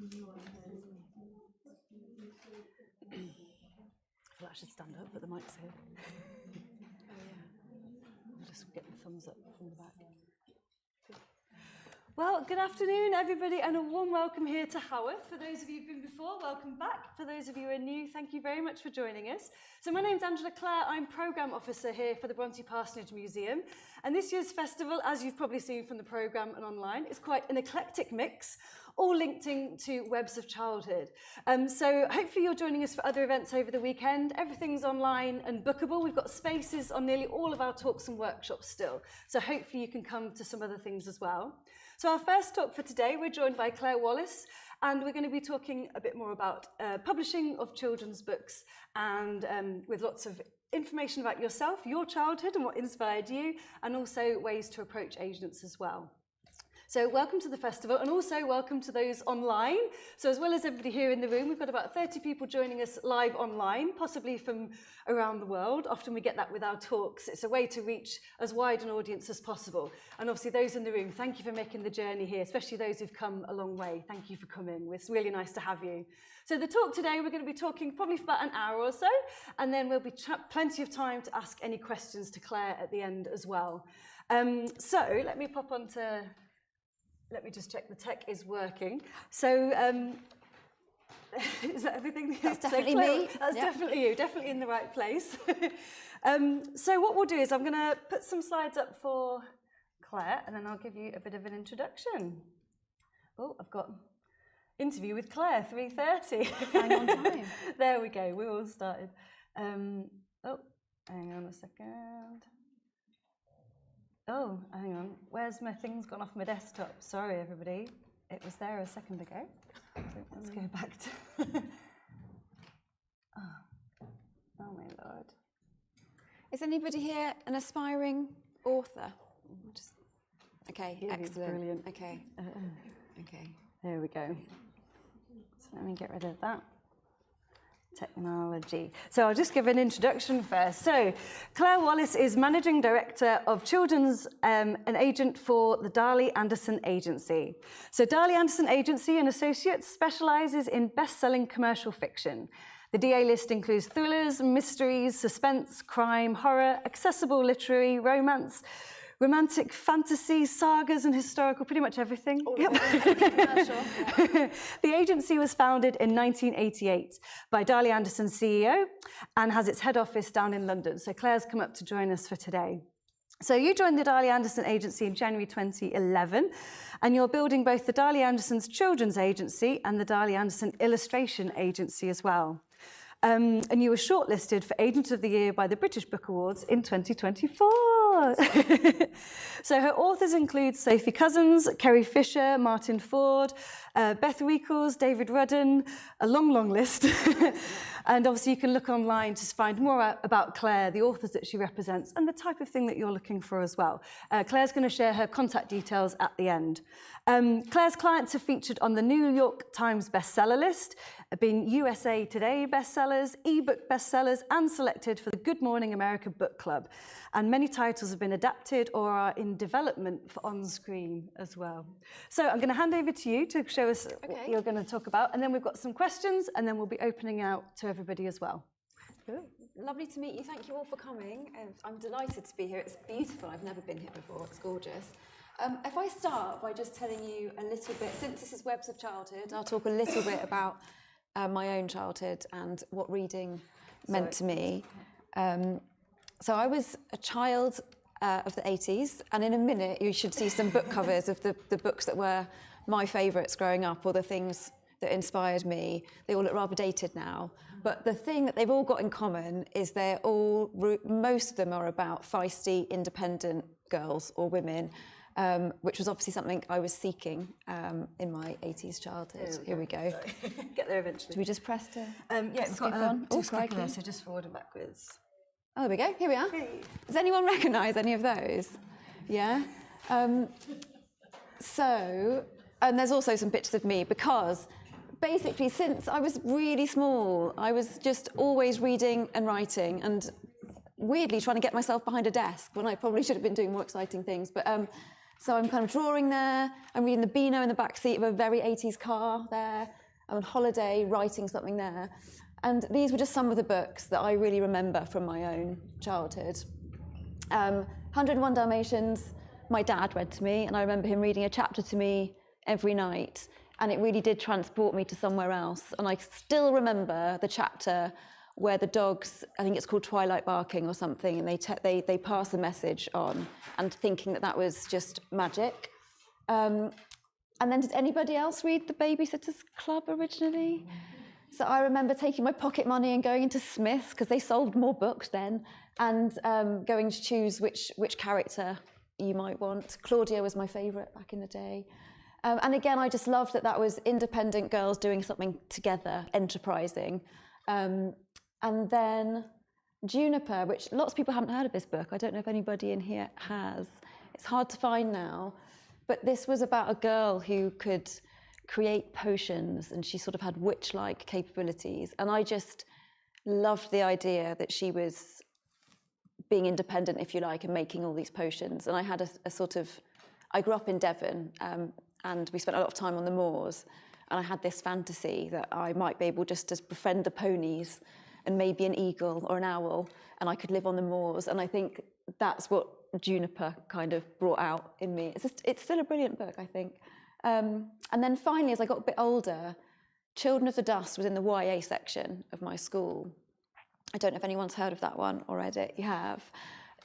Well, I should stand up, but the mic's here. I'll just get the thumbs up from the back. Well, good afternoon, everybody, and a warm welcome here to Haworth. For those of you who've been before, welcome back. For those of you who are new, thank you very much for joining us. So my name's Angela Clare. I'm Programme Officer here for the Bronte Parsonage Museum. And this year's festival, as you've probably seen from the programme and online, is quite an eclectic mix, all linked to webs of childhood. So hopefully you're joining us for other events over the weekend. Everything's online and bookable. We've got spaces on nearly all of our talks and workshops still. So hopefully you can come to some other things as well. So our first talk for today, we're joined by Clare Wallace, and we're going to be talking a bit more about publishing of children's books, and with lots of information about yourself, your childhood and what inspired you, and also ways to approach agents as well. So welcome to the festival, and also welcome to those online. So as well as everybody here in the room, we've got about 30 people joining us live online, possibly from around the world. Often we get that with our talks. It's a way to reach as wide an audience as possible. And obviously those in the room, thank you for making the journey here, especially those who've come a long way. Thank you for coming. It's really nice to have you. So the talk today, we're going to be talking probably for about an hour or so, and then there'll be plenty of time to ask any questions to Clare at the end as well. So let me pop on to... Let me just check the tech is working. So, is that everything? That's definitely me. That's definitely you, definitely in the right place. So what we'll do is I'm going to put some slides up for Clare, and then I'll give you a bit of an introduction. Oh, I've got interview with Clare, 3:30. Hang on time. There we go, we all started. Oh, hang on a second. Oh, hang on. Where's my thing's gone off my desktop? Sorry, everybody. It was there a second ago. So let's go back to... Oh, my Lord. Is anybody here an aspiring author? Okay, excellent. Brilliant. Okay. Okay. There we go. So let me get rid of that. Technology. So I'll just give an introduction first. So Clare Wallace is Managing Director of Children's and agent for the Darley Anderson Agency. So Darley Anderson Agency and Associates specialises in best-selling commercial fiction. The DA list includes thrillers, mysteries, suspense, crime, horror, accessible literary, romance, romantic fantasy, sagas and historical, pretty much everything. Yep. The agency was founded in 1988 by Darley Anderson's CEO and has its head office down in London. So Claire's come up to join us for today. So you joined the Darley Anderson Agency in January 2011, and you're building both the Darley Anderson's Children's Agency and the Darley Anderson Illustration Agency as well. And you were shortlisted for Agent of the Year by the British Book Awards in 2024. So her authors include Sophie Cousins, Kerry Fisher, Martin Ford, Beth Riekels, David Rudden, a long, long list. And obviously you can look online to find more about Clare, the authors that she represents, and the type of thing that you're looking for as well. Claire's going to share her contact details at the end. Claire's clients are featured on the New York Times bestseller list, being USA Today bestsellers, ebook bestsellers, and selected for the Good Morning America Book Club. And many titles have been adapted or are in development for on-screen as well. So I'm going to hand over to you to show us what you're going to talk about, and then we've got some questions, and then we'll be opening out to everybody as well. Good. Lovely to meet you. Thank you all for coming. I'm delighted to be here. It's beautiful. I've never been here before. It's gorgeous. If I start by just telling you a little bit, since this is Webs of Childhood, I'll talk a little bit about my own childhood and what reading meant to me. So I was a child of the 80s, and in a minute you should see some book covers of the books that were my favourites growing up, or the things that inspired me. They all look rather dated now, but the thing that they've all got in common is most of them are about feisty, independent girls or women, which was obviously something I was seeking in my 80s childhood. Here we go. Get there eventually. Do we just press to yeah, it's got two skip there, so just forward and backwards. Oh, there we go. Here we are. Hey. Does anyone recognise any of those? Yeah? And there's also some pictures of me, because basically since I was really small, I was just always reading and writing, and weirdly trying to get myself behind a desk when I probably should have been doing more exciting things. But So I'm kind of drawing there. I'm reading the Beano in the back seat of a very 80s car there. I'm on holiday writing something there. And these were just some of the books that I really remember from my own childhood. 101 Dalmatians, my dad read to me, and I remember him reading a chapter to me every night. And it really did transport me to somewhere else. And I still remember the chapter where the dogs, I think it's called Twilight Barking or something, and they pass the message on, and thinking that was just magic. And then did anybody else read The Babysitter's Club originally? So I remember taking my pocket money and going into Smith's, because they sold more books then, and going to choose which character you might want. Claudia was my favourite back in the day. And again, I just loved that was independent girls doing something together, enterprising. And then Juniper, which lots of people haven't heard of this book. I don't know if anybody in here has. It's hard to find now. But this was about a girl who could create potions, and she sort of had witch-like capabilities. And I just loved the idea that she was being independent, if you like, and making all these potions. And I had I grew up in Devon, and we spent a lot of time on the moors. And I had this fantasy that I might be able just to befriend the ponies and maybe an eagle or an owl, and I could live on the moors. And I think that's what Juniper kind of brought out in me. It's still a brilliant book, I think. And then finally, as I got a bit older, Children of the Dust was in the YA section of my school. I don't know if anyone's heard of that one or read it. You have.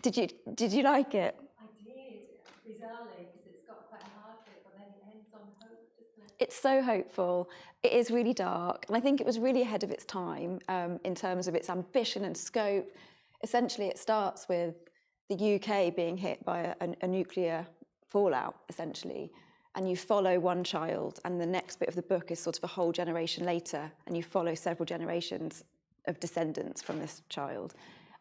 Did you like it? I did, bizarrely, because it's got quite a hard bit, but then it ends on hope, doesn't it? It's so hopeful. It is really dark, and I think it was really ahead of its time in terms of its ambition and scope. Essentially, it starts with the UK being hit by a nuclear fallout, essentially, and you follow one child, and the next bit of the book is sort of a whole generation later, and you follow several generations of descendants from this child.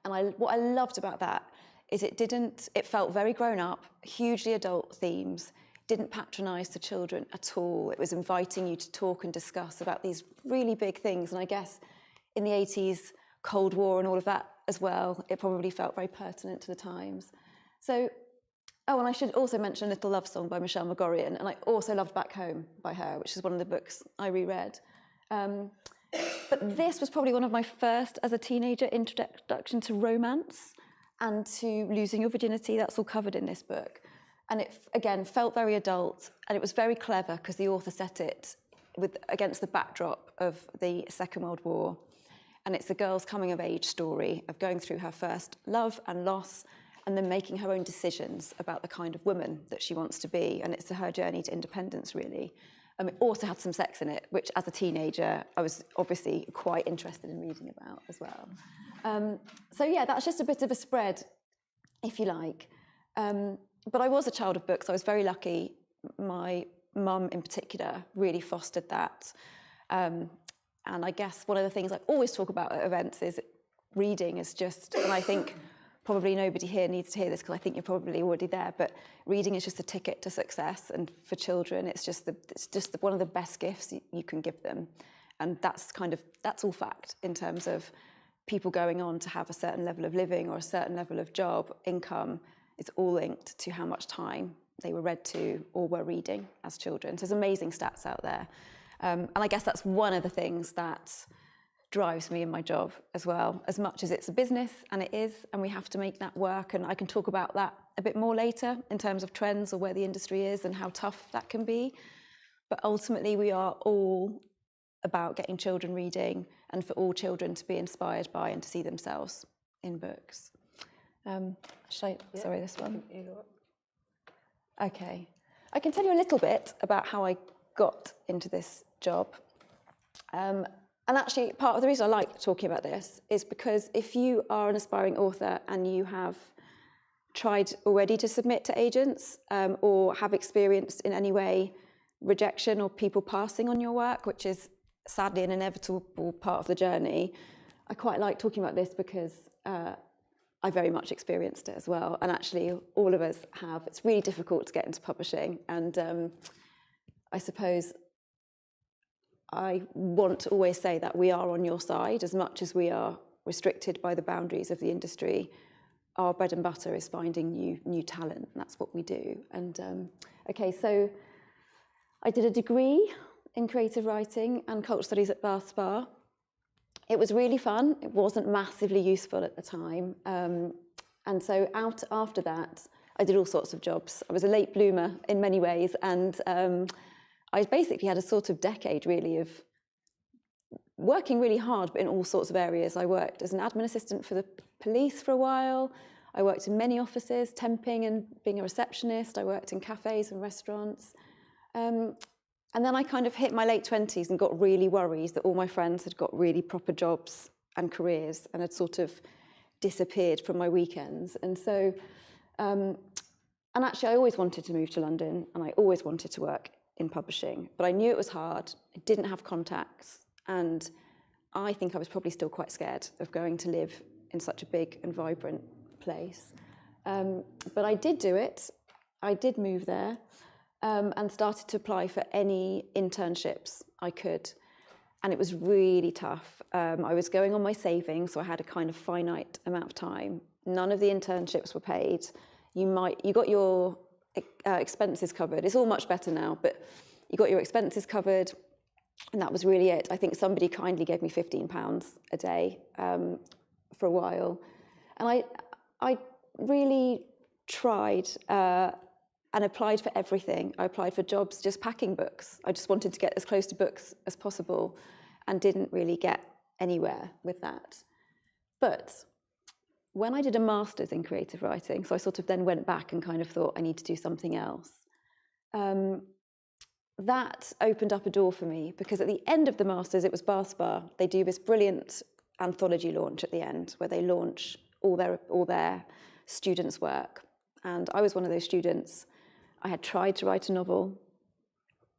And what I loved about that is it felt very grown up, hugely adult themes, didn't patronise the children at all. It was inviting you to talk and discuss about these really big things. And I guess in the 80s, Cold War and all of that as well, it probably felt very pertinent to the times. So, and I should also mention Little Love Song by Michelle Magorian, and I also loved Back Home by her, which is one of the books I reread. But this was probably one of my first, as a teenager, introduction to romance and to losing your virginity. That's all covered in this book. And it, again, felt very adult, and it was very clever because the author set it against the backdrop of the Second World War. And it's a girl's coming-of-age story of going through her first love and loss, and then making her own decisions about the kind of woman that she wants to be. And it's her journey to independence, really. It also had some sex in it, which as a teenager, I was obviously quite interested in reading about as well. So yeah, that's just a bit of a spread, if you like. But I was a child of books. I was very lucky. My mum in particular really fostered that. And I guess one of the things I always talk about at events is reading is just, and I think probably nobody here needs to hear this because I think you're probably already there, but reading is just a ticket to success. And for children, it's just one of the best gifts you can give them. And that's all fact in terms of people going on to have a certain level of living or a certain level of job, income. It's all linked to how much time they were read to or were reading as children. So there's amazing stats out there. And I guess that's one of the things that drives me in my job as well, as much as it's a business, and it is, and we have to make that work. And I can talk about that a bit more later in terms of trends or where the industry is and how tough that can be. But ultimately, we are all about getting children reading and for all children to be inspired by and to see themselves in books. Sorry, this one. Okay. I can tell you a little bit about how I got into this job. And actually, part of the reason I like talking about this is because if you are an aspiring author and you have tried already to submit to agents or have experienced in any way rejection or people passing on your work, which is sadly an inevitable part of the journey, I quite like talking about this because I very much experienced it as well. And actually, all of us have. It's really difficult to get into publishing. And I suppose I want to always say that we are on your side as much as we are restricted by the boundaries of the industry. our bread and butter is finding new talent. And that's what we do. And okay, so I did a degree in creative writing and cultural studies at Bath Spa. It was really fun. It wasn't massively useful at the time. And so after that, I did all sorts of jobs. I was a late bloomer in many ways. And I basically had a sort of decade, really, of working really hard, but in all sorts of areas. I worked as an admin assistant for the police for a while. I worked in many offices, temping and being a receptionist. I worked in cafes and restaurants. And then I kind of hit my late 20s and got really worried that all my friends had got really proper jobs and careers and had sort of disappeared from my weekends. And so, and actually I always wanted to move to London and I always wanted to work in publishing, but I knew it was hard. I didn't have contacts. And I think I was probably still quite scared of going to live in such a big and vibrant place. But I did do it. I did move there. And started to apply for any internships I could. And it was really tough. I was going on my savings, so I had a kind of finite amount of time. None of the internships were paid. You got your expenses covered. It's all much better now, but you got your expenses covered, and that was really it. I think somebody kindly gave me £15 a day for a while. And I really tried and applied for everything. I applied for jobs just packing books. I just wanted to get as close to books as possible and didn't really get anywhere with that. But when I did a master's in creative writing, so I sort of then went back and kind of thought I need to do something else, that opened up a door for me, because at the end of the master's, it was Bath Spa. They do this brilliant anthology launch at the end where they launch all their students' work. And I was one of those students. I had tried to write a novel.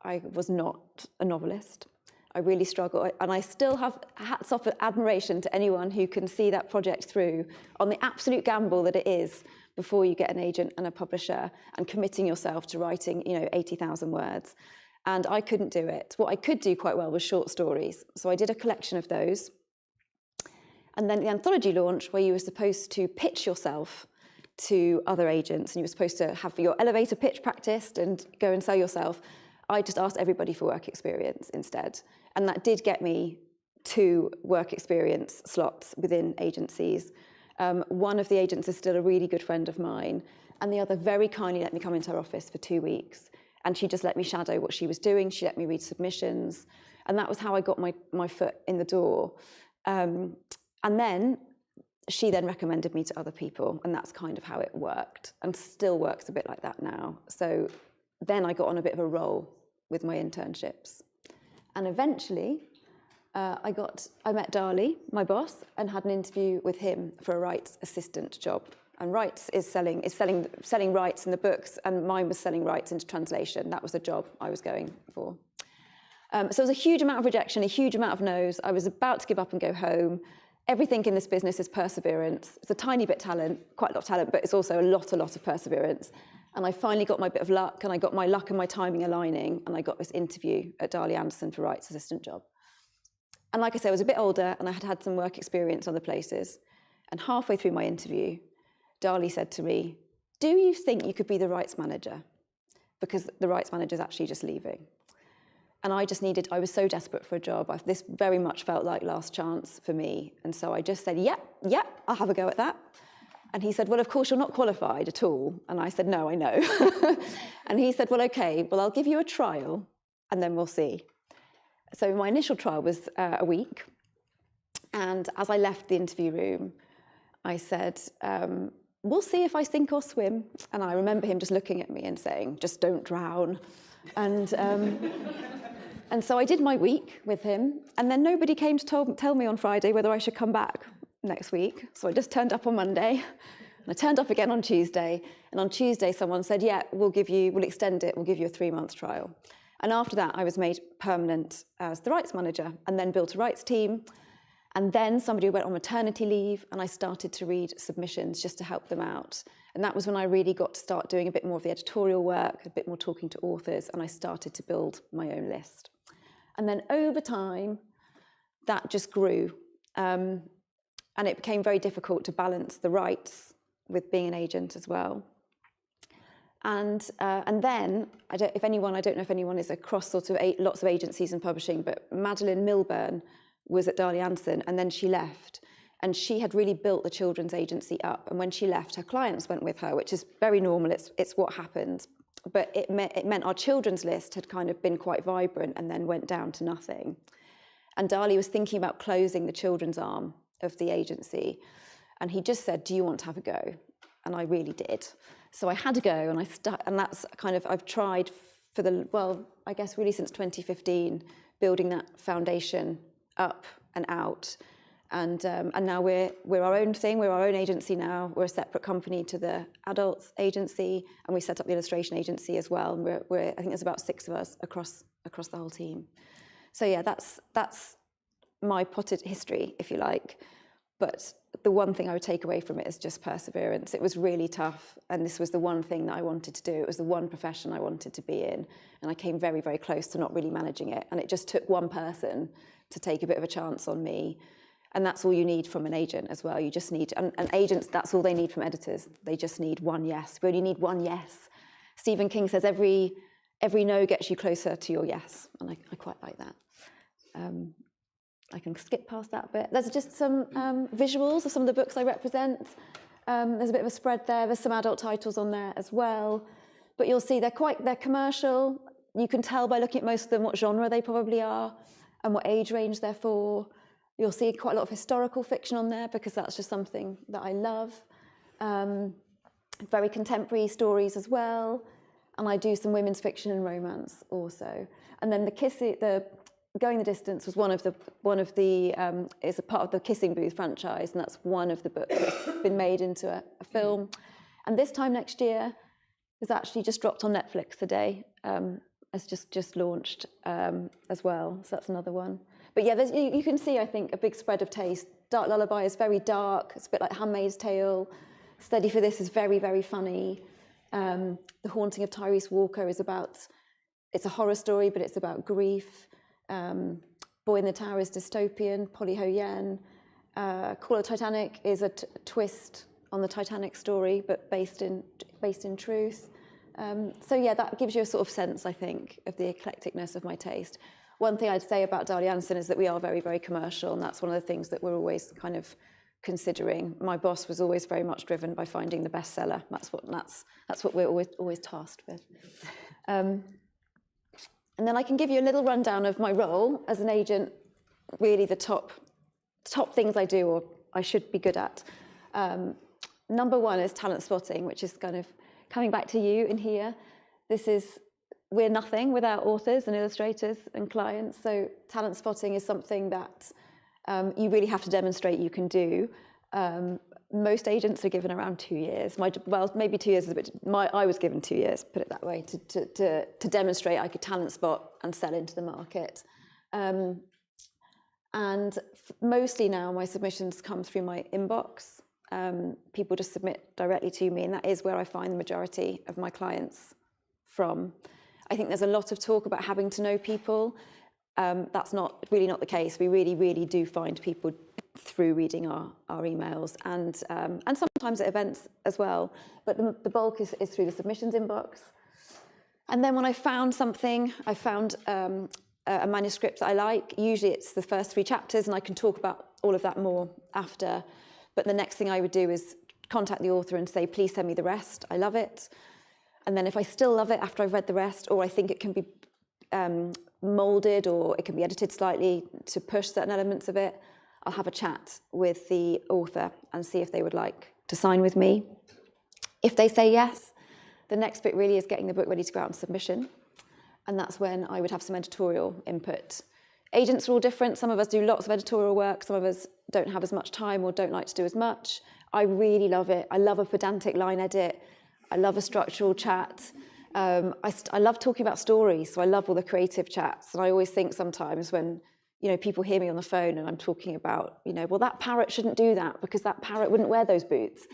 I was not a novelist. I really struggled. And I still have hats off and admiration to anyone who can see that project through on the absolute gamble that it is before you get an agent and a publisher and committing yourself to writing, 80,000 words. And I couldn't do it. What I could do quite well was short stories. So I did a collection of those. And then the anthology launch, where you were supposed to pitch yourself to other agents, and you were supposed to have your elevator pitch practiced and go and sell yourself. I just asked everybody for work experience instead. And that did get me 2 work experience slots within agencies. One of the agents is still a really good friend of mine, and the other very kindly let me come into her office for 2 weeks. And she just let me shadow what she was doing. She let me read submissions. And that was how I got my foot in the door. And then she then recommended me to other people, and that's kind of how it worked, and still works a bit like that now. So then I got on a bit of a roll with my internships. And eventually, I met Darley, my boss, and had an interview with him for a rights assistant job. And rights is selling rights in the books, and mine was selling rights into translation. That was the job I was going for. So there was a huge amount of rejection, a huge amount of no's. I was about to give up and go home. Everything in this business is perseverance. It's a tiny bit talent, quite a lot of talent, but it's also a lot of perseverance. And I finally got my bit of luck, and I got my luck and my timing aligning, and I got this interview at Darley Anderson for rights assistant job. And like I said, I was a bit older, and I had had some work experience other places. And halfway through my interview, Darley said to me, "Do you think you could be the rights manager? Because the rights manager is actually just leaving." And I was so desperate for a job. This very much felt like last chance for me. And so I just said, yep, I'll have a go at that. And he said, "Well, of course, you're not qualified at all." And I said, "No, I know." And he said, "Well, okay, well, I'll give you a trial and then we'll see." So my initial trial was a week. And as I left the interview room, I said, "We'll see if I sink or swim." And I remember him just looking at me and saying, "Just don't drown." And so I did my week with him, and then nobody came to tell me on Friday whether I should come back next week. So I just turned up on Monday, and I turned up again on Tuesday, and on Tuesday someone said, "Yeah, we'll extend it, we'll give you a 3-month trial." And after that, I was made permanent as the rights manager, and then built a rights team. And then somebody went on maternity leave, and I started to read submissions just to help them out. And that was when I really got to start doing a bit more of the editorial work, a bit more talking to authors, and I started to build my own list. And then over time, that just grew. And it became very difficult to balance the rights with being an agent as well. And then, I don't know if anyone is across sort of lots of agencies and publishing, but Madeline Milburn was at Darley Anderson, and then she left. And she had really built the children's agency up. And when she left, her clients went with her, which is very normal. It's what happened. But it meant our children's list had kind of been quite vibrant and then went down to nothing. And Darley was thinking about closing the children's arm of the agency. And he just said, do you want to have a go? And I really did. So I had to go, and that's kind of, I've tried for I guess really since 2015, building that foundation up and out. And now we're our own thing. We're our own agency now. We're a separate company to the adults agency, and we set up the illustration agency as well. And I think there's about 6 of us across the whole team. So yeah, that's my potted history, if you like. But the one thing I would take away from it is just perseverance. It was really tough, and this was the one thing that I wanted to do. It was the one profession I wanted to be in, and I came very, very close to not really managing it. And it just took one person to take a bit of a chance on me. And that's all you need from an agent as well. You just need, and agents, that's all they need from editors. They just need one yes. We only need one yes. Stephen King says every no gets you closer to your yes. And I quite like that. I can skip past that bit. There's just some visuals of some of the books I represent. There's a bit of a spread there. There's some adult titles on there as well. But you'll see they're commercial. You can tell by looking at most of them what genre they probably are and what age range they're for. You'll see quite a lot of historical fiction on there because that's just something that I love. Very contemporary stories as well. And I do some women's fiction and romance also. And then the Going the Distance was one of the is a part of the Kissing Booth franchise, and that's one of the books that's been made into a film. And this time next year is actually just dropped on Netflix today. It's just launched as well, so that's another one. But yeah, you can see, I think, a big spread of taste. Dark Lullaby is very dark. It's a bit like Handmaid's Tale. Steady for This is very, very funny. The Haunting of Tyrese Walker it's a horror story, but it's about grief. Boy in the Tower is dystopian. Polly Ho Yen. Call of Titanic is a twist on the Titanic story, but based in truth. So yeah, that gives you a sort of sense, I think, of the eclecticness of my taste. One thing I'd say about Darley Anderson is that we are very, very commercial, and that's one of the things that we're always kind of considering. My boss was always very much driven by finding the bestseller. That's what we're always tasked with. And then I can give you a little rundown of my role as an agent. Really, the top things I do, or I should be good at. Number one is talent spotting, which is kind of coming back to you in here. We're nothing without authors and illustrators and clients. So talent spotting is something that you really have to demonstrate you can do. Most agents are given around 2 years. Maybe 2 years is a bit. I was given 2 years, put it that way, to demonstrate I could talent spot and sell into the market. And mostly now my submissions come through my inbox. People just submit directly to me, and that is where I find the majority of my clients from. I think there's a lot of talk about having to know people. That's really not the case. We really, really do find people through reading our emails and sometimes at events as well. But the bulk is through the submissions inbox. And then when I found something, I found a manuscript that I like. Usually it's the first 3 chapters, and I can talk about all of that more after. But the next thing I would do is contact the author and say, please send me the rest. I love it. And then if I still love it after I've read the rest, or I think it can be moulded or it can be edited slightly to push certain elements of it, I'll have a chat with the author and see if they would like to sign with me. If they say yes, the next bit really is getting the book ready to go out on submission. And that's when I would have some editorial input. Agents are all different. Some of us do lots of editorial work. Some of us don't have as much time or don't like to do as much. I really love it. I love a pedantic line edit. I love a structural chat. I love talking about stories, so I love all the creative chats. And I always think sometimes when people hear me on the phone and I'm talking about, well, that parrot shouldn't do that because that parrot wouldn't wear those boots.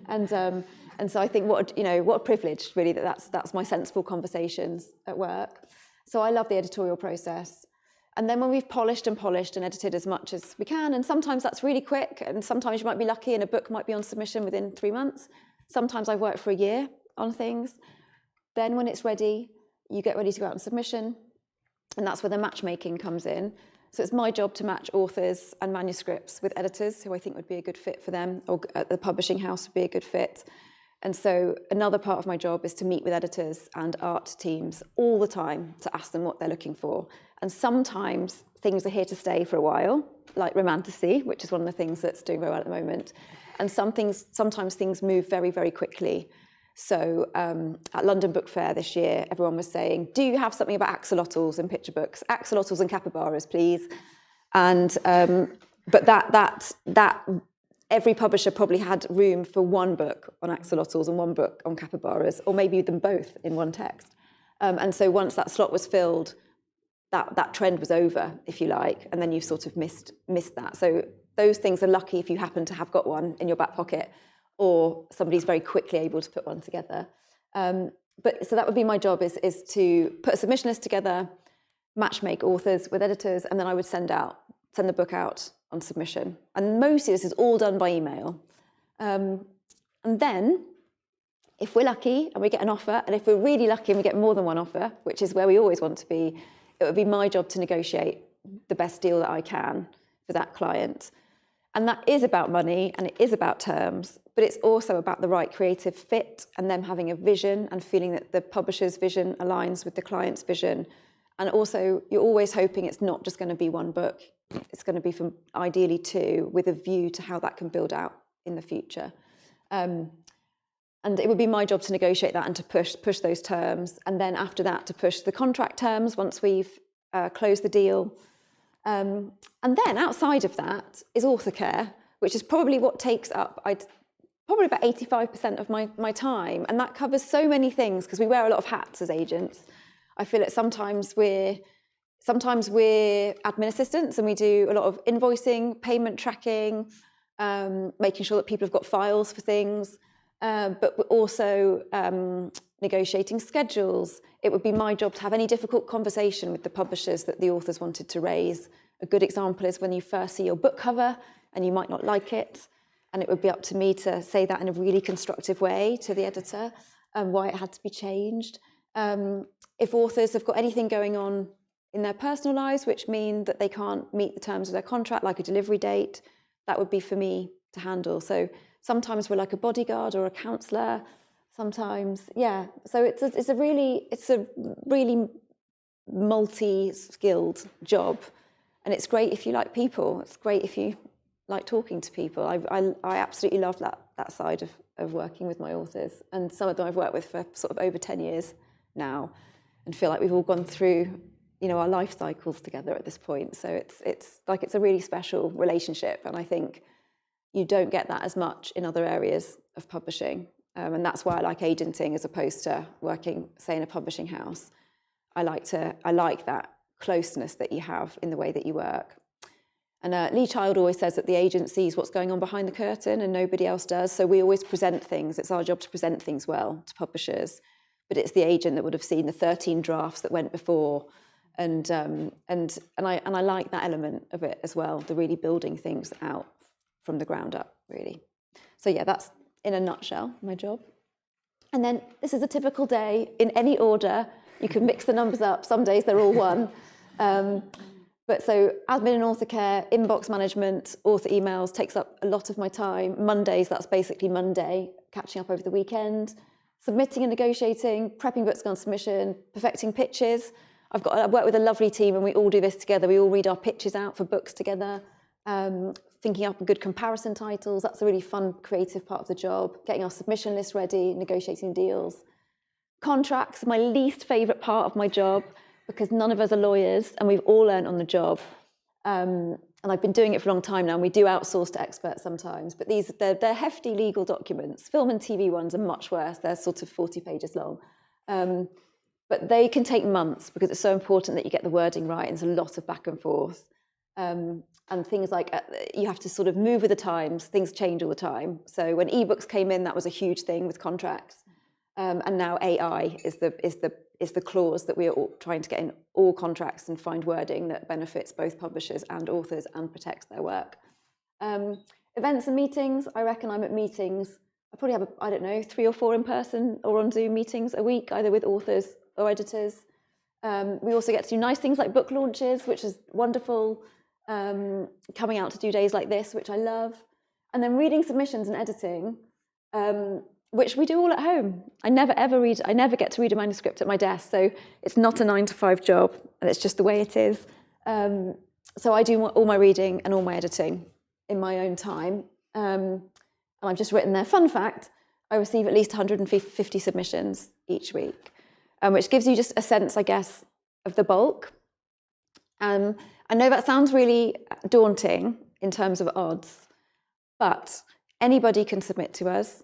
And so I think what a privilege really that's my sensible conversations at work. So I love the editorial process. And then when we've polished and edited as much as we can, and sometimes that's really quick, and sometimes you might be lucky and a book might be on submission within 3 months. Sometimes I've worked for a year on things. Then when it's ready, you get ready to go out on submission, and that's where the matchmaking comes in. So it's my job to match authors and manuscripts with editors who I think would be a good fit for them, or the publishing house would be a good fit. And so another part of my job is to meet with editors and art teams all the time to ask them what they're looking for. And sometimes things are here to stay for a while, like romantasy, which is one of the things that's doing very well at the moment. And sometimes things move very, very quickly. So at London Book Fair this year, everyone was saying, do you have something about axolotls in picture books? Axolotls and capybaras, please. And but that every publisher probably had room for one book on axolotls and one book on capybaras, or maybe them both in one text. And so once that slot was filled, that trend was over, if you like, and then you sort of missed that. So those things are lucky if you happen to have got one in your back pocket, or somebody's very quickly able to put one together. But so that would be my job, is to put a submission list together, matchmake authors with editors, and then I would send the book out on submission. And mostly this is all done by email. And then, if we're lucky and we get an offer, and if we're really lucky and we get more than one offer, which is where we always want to be, it would be my job to negotiate the best deal that I can for that client. And that is about money, and it is about terms, but it's also about the right creative fit and them having a vision and feeling that the publisher's vision aligns with the client's vision. And also, you're always hoping it's not just going to be one book. It's going to be from ideally two, with a view to how that can build out in the future. And it would be my job to negotiate that and to push those terms. And then after that, to push the contract terms once we've closed the deal. And then outside of that is author care, which is probably what takes up probably about 85% of my time. And that covers so many things, because we wear a lot of hats as agents. I feel that sometimes we're admin assistants, and we do a lot of invoicing, payment tracking, making sure that people have got files for things, but we're also negotiating schedules. It would be my job to have any difficult conversation with the publishers that the authors wanted to raise. A good example is when you first see your book cover and you might not like it, and it would be up to me to say that in a really constructive way to the editor, why it had to be changed. If authors have got anything going on in their personal lives which mean that they can't meet the terms of their contract, like a delivery date, that would be for me to handle. So sometimes we're like a bodyguard or a counsellor. Sometimes, yeah. So it's a really multi-skilled job, and it's great if you like people. It's great if you like talking to people. I absolutely love that side of working with my authors, and some of them I've worked with for sort of over 10 years now, and feel like we've all gone through, our life cycles together at this point. So it's a really special relationship, and I think you don't get that as much in other areas of publishing, and that's why I like agenting as opposed to working, say, in a publishing house. I like that closeness that you have in the way that you work. And Lee Child always says that the agent sees what's going on behind the curtain and nobody else does. So we always present things. It's our job to present things well to publishers, but it's the agent that would have seen the 13 drafts that went before. And I like that element of it as well, the really building things out from the ground up, really. So yeah, that's in a nutshell my job. And then this is a typical day in any order. You can mix the numbers up. Some days they're all one. But so admin and author care, inbox management, author emails takes up a lot of my time. Mondays, that's basically Monday, catching up over the weekend, submitting and negotiating, prepping books on submission, perfecting pitches. I work with a lovely team, and we all do this together. We all read our pitches out for books together, thinking up good comparison titles. That's a really fun, creative part of the job. Getting our submission list ready, negotiating deals. Contracts, my least favourite part of my job, because none of us are lawyers and we've all learned on the job. And I've been doing it for a long time now, and we do outsource to experts sometimes, but they're hefty legal documents. Film and TV ones are much worse. They're sort of 40 pages long. But they can take months because it's so important that you get the wording right, and there's a lot of back and forth. And things like you have to sort of move with the times. Things change all the time. So when ebooks came in, that was a huge thing with contracts. And now AI is the is the clause that we are all trying to get in all contracts and find wording that benefits both publishers and authors and protects their work. Events and meetings, I reckon I'm at meetings. I probably have, I don't know, 3 or 4 in person or on Zoom meetings a week, either with authors or editors. We also get to do nice things like book launches, which is wonderful. Coming out to do days like this, which I love. And then reading submissions and editing, which we do all at home. I never get to read a manuscript at my desk, so it's not a 9-to-5 job, and it's just the way it is. So I do all my reading and all my editing in my own time. And I've just written there, fun fact, I receive at least 150 submissions each week, which gives you just a sense, I guess, of the bulk. I know that sounds really daunting in terms of odds, but anybody can submit to us.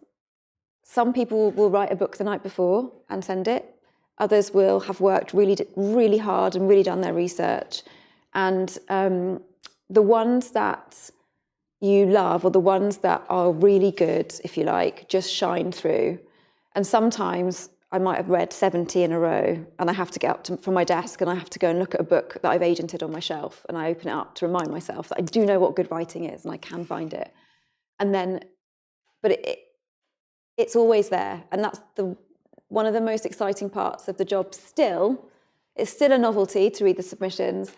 Some people will write a book the night before and send it. Others will have worked really hard and really done their research. And the ones that you love, or the ones that are really good, if you like, just shine through. And sometimes I might have read 70 in a row, and I have to get up from my desk and I have to go and look at a book that I've agented on my shelf, and I open it up to remind myself that I do know what good writing is and I can find it. And then, but it's always there, and that's one of the most exciting parts of the job still. It's still a novelty to read the submissions,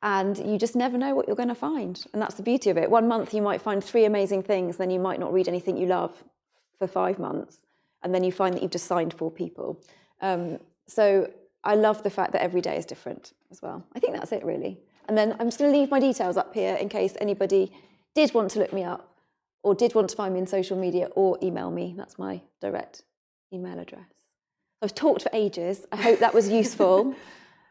and you just never know what you're going to find, and that's the beauty of it. One month you might find 3 amazing things, then you might not read anything you love for 5 months, and then you find that you've just signed 4 people. So I love the fact that every day is different as well. I think that's it, really. And then I'm just going to leave my details up here in case anybody did want to look me up or did want to find me in social media or email me. That's my direct email address. I've talked for ages. I hope that was useful.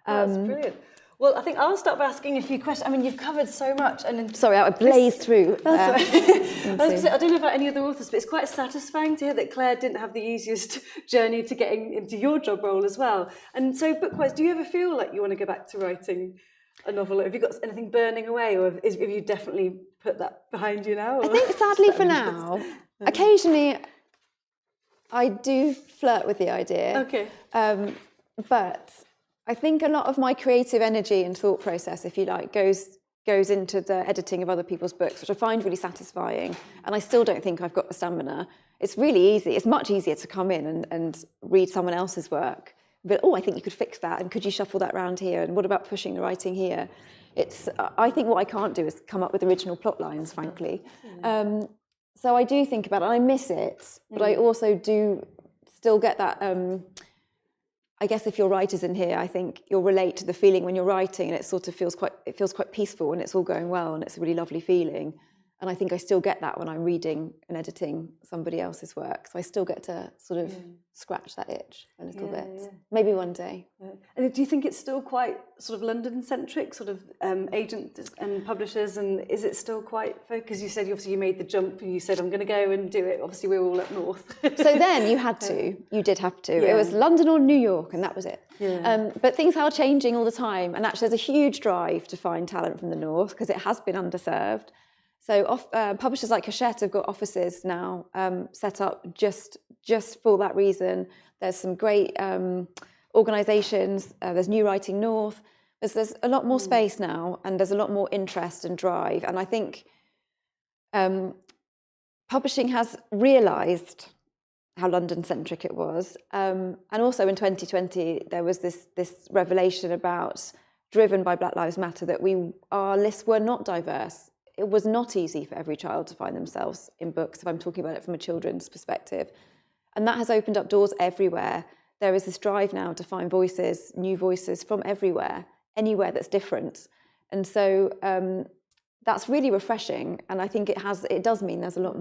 That's brilliant. Well, I think I'll start by asking a few questions. I mean, you've covered so much. Sorry, I blazed through. That's right. I don't know about any other authors, but it's quite satisfying to hear that Claire didn't have the easiest journey to getting into your job role as well. And so, book-wise, do you ever feel like you want to go back to writing a novel? Or have you got anything burning away, or have you definitely put that behind you now? Or? I think, sadly for now, occasionally I do flirt with the idea. Okay. But I think a lot of my creative energy and thought process, if you like, goes into the editing of other people's books, which I find really satisfying. And I still don't think I've got the stamina. It's really easy. It's much easier to come in and read someone else's work. But, I think you could fix that. And could you shuffle that around here? And what about pushing the writing here? I think what I can't do is come up with original plot lines, frankly. So I do think about it. And I miss it. But I also do still get that... I guess if you're writers in here, I think you'll relate to the feeling when you're writing, and it sort of feels quite peaceful and it's all going well and it's a really lovely feeling. And I think I still get that when I'm reading and editing somebody else's work. So I still get to sort of scratch that itch a little bit. Yeah. Maybe one day. And do you think it's still quite sort of London-centric, sort of agents and publishers? And is it still quite focused? Because you said obviously you made the jump and you said, I'm going to go and do it. Obviously, we're all up north. So then you had to. You did have to. Yeah. It was London or New York, and that was it. Yeah. But things are changing all the time. And actually, there's a huge drive to find talent from the north because it has been underserved. So publishers like Hachette have got offices now set up just for that reason. There's some great organisations. There's New Writing North. There's a lot more space now, and there's a lot more interest and drive. And I think publishing has realised how London-centric it was. And also in 2020, there was this revelation driven by Black Lives Matter, that our lists were not diverse. It was not easy for every child to find themselves in books, if I'm talking about it from a children's perspective. And that has opened up doors everywhere. There is this drive now to find voices, new voices from everywhere, anywhere that's different. And so that's really refreshing. And I think it does mean there's a lot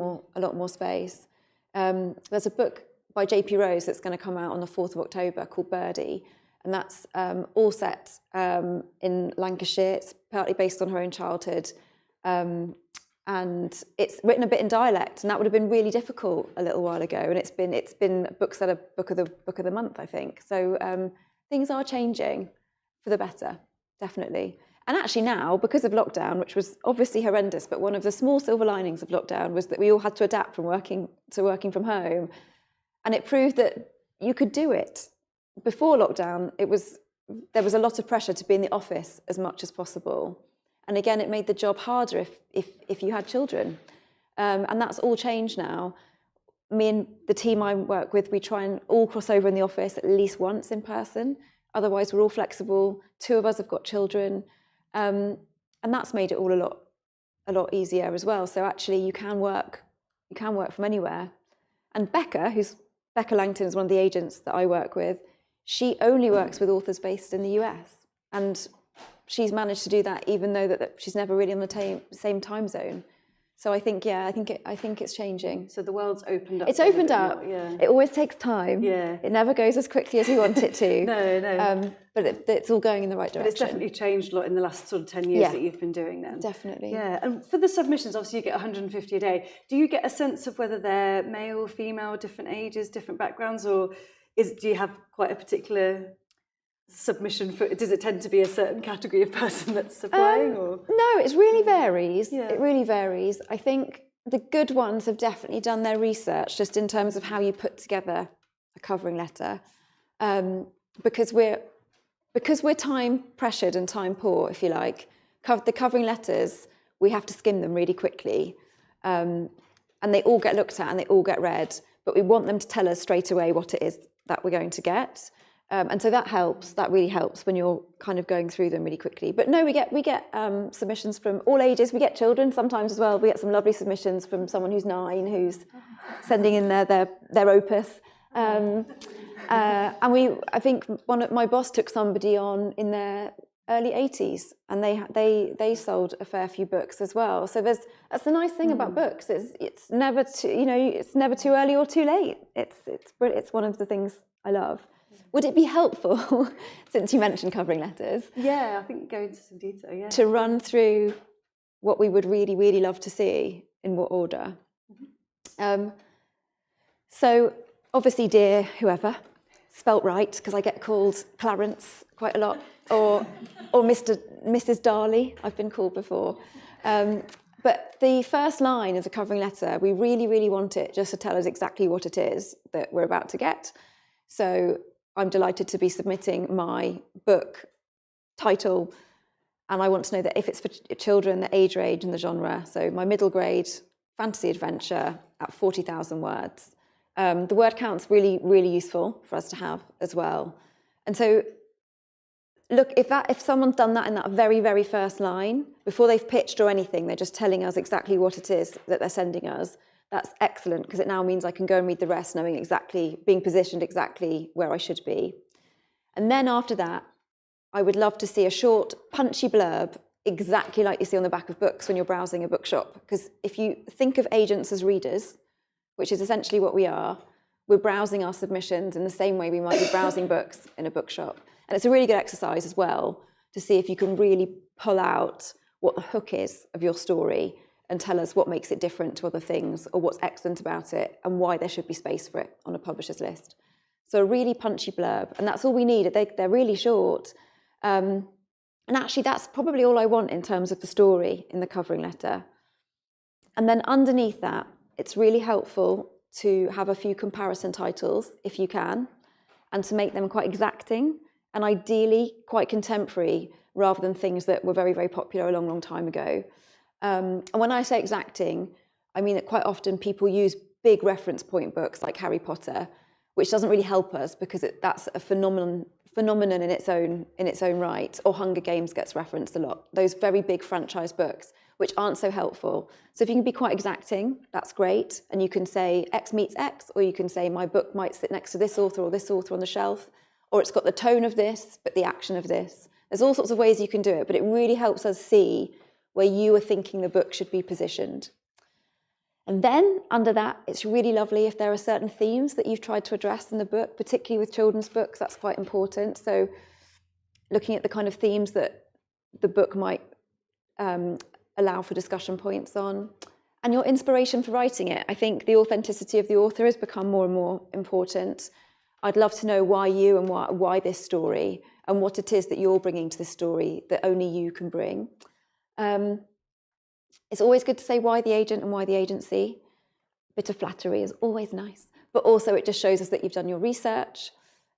more space. There's a book by JP Rose that's going to come out on the 4th of October called Birdie. And that's all set in Lancashire. It's partly based on her own childhood. And it's written a bit in dialect, and that would have been really difficult a little while ago. And it's been bookseller book of the month, I think. So things are changing for the better, definitely. And actually now, because of lockdown, which was obviously horrendous, but one of the small silver linings of lockdown was that we all had to adapt from working from home, and it proved that you could do it. before lockdown, there was a lot of pressure to be in the office as much as possible. And again, it made the job harder if you had children. And that's all changed now. Me and the team I work with, we try and all cross over in the office at least once in person. Otherwise, we're all flexible. 2 of us have got children. And that's made it all a lot easier as well. So actually, you can work from anywhere. And Becca Langton is one of the agents that I work with. She only works with authors based in the US, and she's managed to do that even though that she's never really on the same time zone. So I think it's changing. So the world's opened up. It's opened up. Yeah. It always takes time. Yeah. It never goes as quickly as we want it to. No. But it's all going in the right direction. But it's definitely changed a lot in the last sort of 10 years that you've been doing them. Definitely. Yeah. And for the submissions, obviously you get 150 a day. Do you get a sense of whether they're male, female, different ages, different backgrounds, or do you have quite a particular submission for? Does it tend to be a certain category of person that's applying? Or? No, it really varies. Yeah. It really varies. I think the good ones have definitely done their research just in terms of how you put together a covering letter, because we're time pressured and time poor, if you like. The covering letters, we have to skim them really quickly, and they all get looked at and they all get read, but we want them to tell us straight away what it is that we're going to get. And so that helps. That really helps when you're kind of going through them really quickly. But no, we get submissions from all ages. We get children sometimes as well. We get some lovely submissions from someone who's 9 who's sending in their opus. And I think my boss took somebody on in their early 80s, and they sold a fair few books as well. So that's the nice thing about books. It's never too early or too late. It's one of the things I love. Would it be helpful, since you mentioned covering letters? Yeah, I think go into some detail, yeah. To run through what we would really, really love to see in what order. So obviously, dear whoever, spelt right, because I get called Clarence quite a lot, or Mrs. Darley, I've been called before. But the first line of the covering letter, we really, really want it just to tell us exactly what it is that we're about to get. So I'm delighted to be submitting my book title, and I want to know that if it's for children, the age range and the genre. So my middle grade fantasy adventure at 40,000 words. The word count's really, really useful for us to have as well. And so, look, if someone's done that in that very, very first line, before they've pitched or anything, they're just telling us exactly what it is that they're sending us, that's excellent, because it now means I can go and read the rest knowing exactly, being positioned exactly where I should be. And then after that, I would love to see a short, punchy blurb, exactly like you see on the back of books when you're browsing a bookshop. Because if you think of agents as readers, which is essentially what we are, we're browsing our submissions in the same way we might be browsing books in a bookshop. And it's a really good exercise as well to see if you can really pull out what the hook is of your story and tell us what makes it different to other things, or what's excellent about it, and why there should be space for it on a publisher's list. So a really punchy blurb, and that's all we need. They're really short. And actually, that's probably all I want in terms of the story in the covering letter. And then underneath that, it's really helpful to have a few comparison titles, if you can, and to make them quite exacting, and ideally quite contemporary, rather than things that were very, very popular a long, long time ago. And when I say exacting, I mean that quite often people use big reference point books like Harry Potter, which doesn't really help us because that's a phenomenon in its own right. Or Hunger Games gets referenced a lot. Those very big franchise books, which aren't so helpful. So if you can be quite exacting, that's great. And you can say X meets X, or you can say my book might sit next to this author or this author on the shelf, or it's got the tone of this, but the action of this. There's all sorts of ways you can do it, but it really helps us see where you are thinking the book should be positioned. And then under that, it's really lovely if there are certain themes that you've tried to address in the book, particularly with children's books, that's quite important. So looking at the kind of themes that the book might allow for discussion points on, and your inspiration for writing it. I think the authenticity of the author has become more and more important. I'd love to know why you and why this story, and what it is that you're bringing to the story that only you can bring. It's always good to say why the agent and why the agency. A bit of flattery is always nice, but also it just shows us that you've done your research.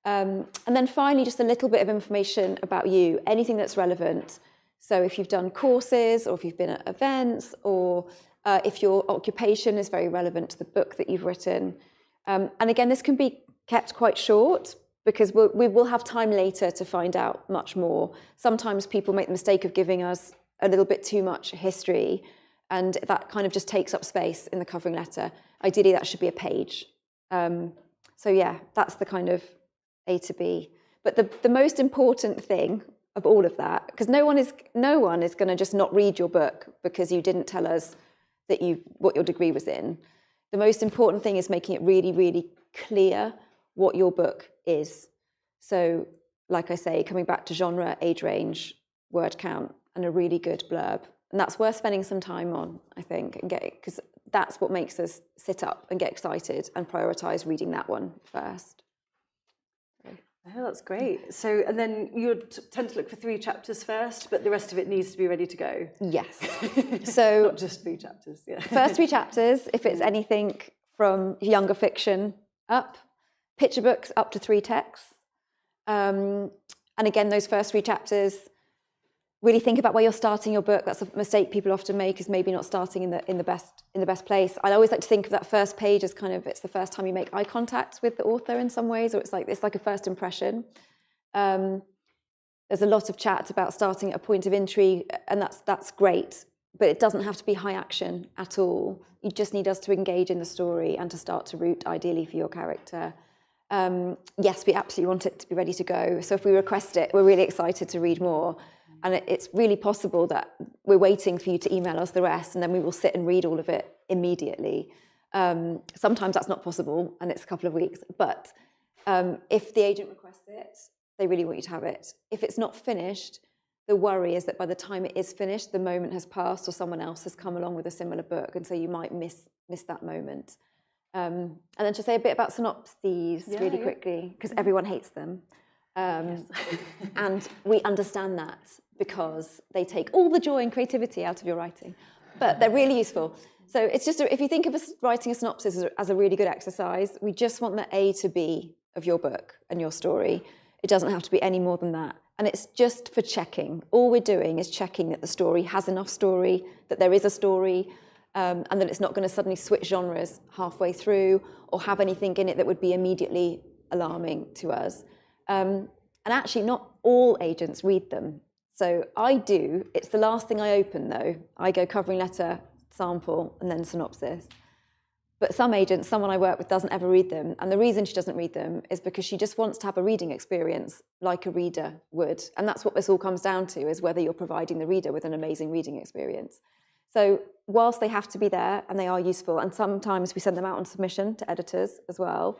And then finally, just a little bit of information about you, anything that's relevant. So if you've done courses, or if you've been at events, or if your occupation is very relevant to the book that you've written. And again, this can be kept quite short, because we will have time later to find out much more. Sometimes people make the mistake of giving us a little bit too much history, and that kind of just takes up space in the covering letter. Ideally, that should be a page. So yeah, that's the kind of A to B. But the most important thing of all of that, because no one is going to just not read your book because you didn't tell us that what your degree was in. The most important thing is making it really, really clear what your book is. So, like I say, coming back to genre, age range, word count, and a really good blurb. And that's worth spending some time on, I think, because that's what makes us sit up and get excited and prioritise reading that one first. Oh, that's great. So, and then you tend to look for 3 chapters first, but the rest of it needs to be ready to go. Yes. So not just 3 chapters. Yeah. First 3 chapters, if it's anything from younger fiction up, picture books up to 3 texts. And again, those first 3 chapters, really think about where you're starting your book. That's a mistake people often make, is maybe not starting in the best place. I always like to think of that first page as kind of, it's the first time you make eye contact with the author in some ways, or it's like a first impression. There's a lot of chat about starting at a point of intrigue, and that's great, but it doesn't have to be high action at all. You just need us to engage in the story and to start to root, ideally, for your character. Yes, we absolutely want it to be ready to go. So if we request it, we're really excited to read more. And it's really possible that we're waiting for you to email us the rest, and then we will sit and read all of it immediately. Sometimes that's not possible, and it's a couple of weeks. But if the agent requests it, they really want you to have it. If it's not finished, the worry is that by the time it is finished, the moment has passed, or someone else has come along with a similar book, and so you might miss that moment. And then to say a bit about synopses really quickly, because everyone hates them. And we understand that, because they take all the joy and creativity out of your writing, but they're really useful. So it's just, if you think of us writing a synopsis as a really good exercise, we just want the A to B of your book and your story. It doesn't have to be any more than that. And it's just for checking. All we're doing is checking that the story has enough story, that there is a story, and that it's not going to suddenly switch genres halfway through, or have anything in it that would be immediately alarming to us. And actually, not all agents read them. So I do. It's the last thing I open, though. I go covering letter, sample, and then synopsis. But some agents, someone I work with, doesn't ever read them. And the reason she doesn't read them is because she just wants to have a reading experience like a reader would. And that's what this all comes down to, is whether you're providing the reader with an amazing reading experience. So whilst they have to be there, and they are useful, and sometimes we send them out on submission to editors as well,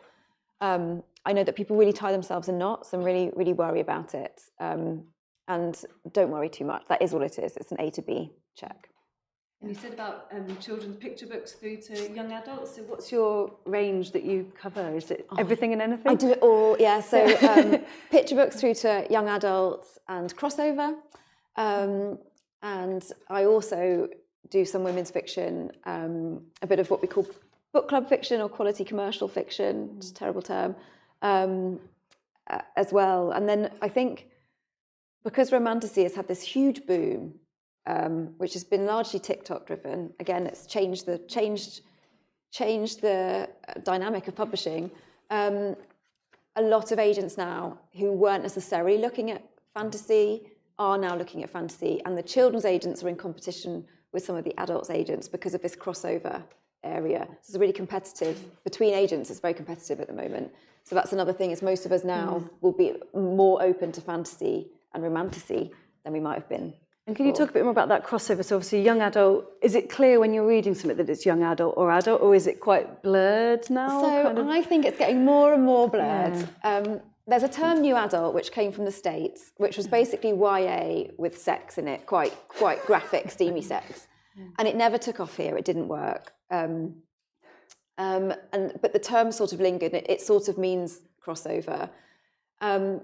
I know that people really tie themselves in knots and really, really worry about it. And don't worry too much. That is all it is. It's an A to B check. And you said about children's picture books through to young adults. So what's your range that you cover? Is it everything and anything? I do it all, yeah. So picture books through to young adults and crossover. And I also do some women's fiction, a bit of what we call book club fiction or quality commercial fiction, which is a terrible term, as well. And then I think because romantasy has had this huge boom, which has been largely TikTok driven, again, it's changed the dynamic of publishing. A lot of agents now who weren't necessarily looking at fantasy are now looking at fantasy, and the children's agents are in competition with some of the adults agents because of this crossover area. So it's really competitive between agents. It's very competitive at the moment. So that's another thing, is most of us now will be more open to fantasy and romantasy than we might have been. And can you talk a bit more about that crossover? So obviously young adult, is it clear when you're reading something that it's young adult, or is it quite blurred now? So I think it's getting more and more blurred. Yeah. There's a term, new adult, which came from the States, which was basically YA with sex in it, quite graphic, steamy sex. And it never took off here. It didn't work. But the term sort of lingered. It sort of means crossover. And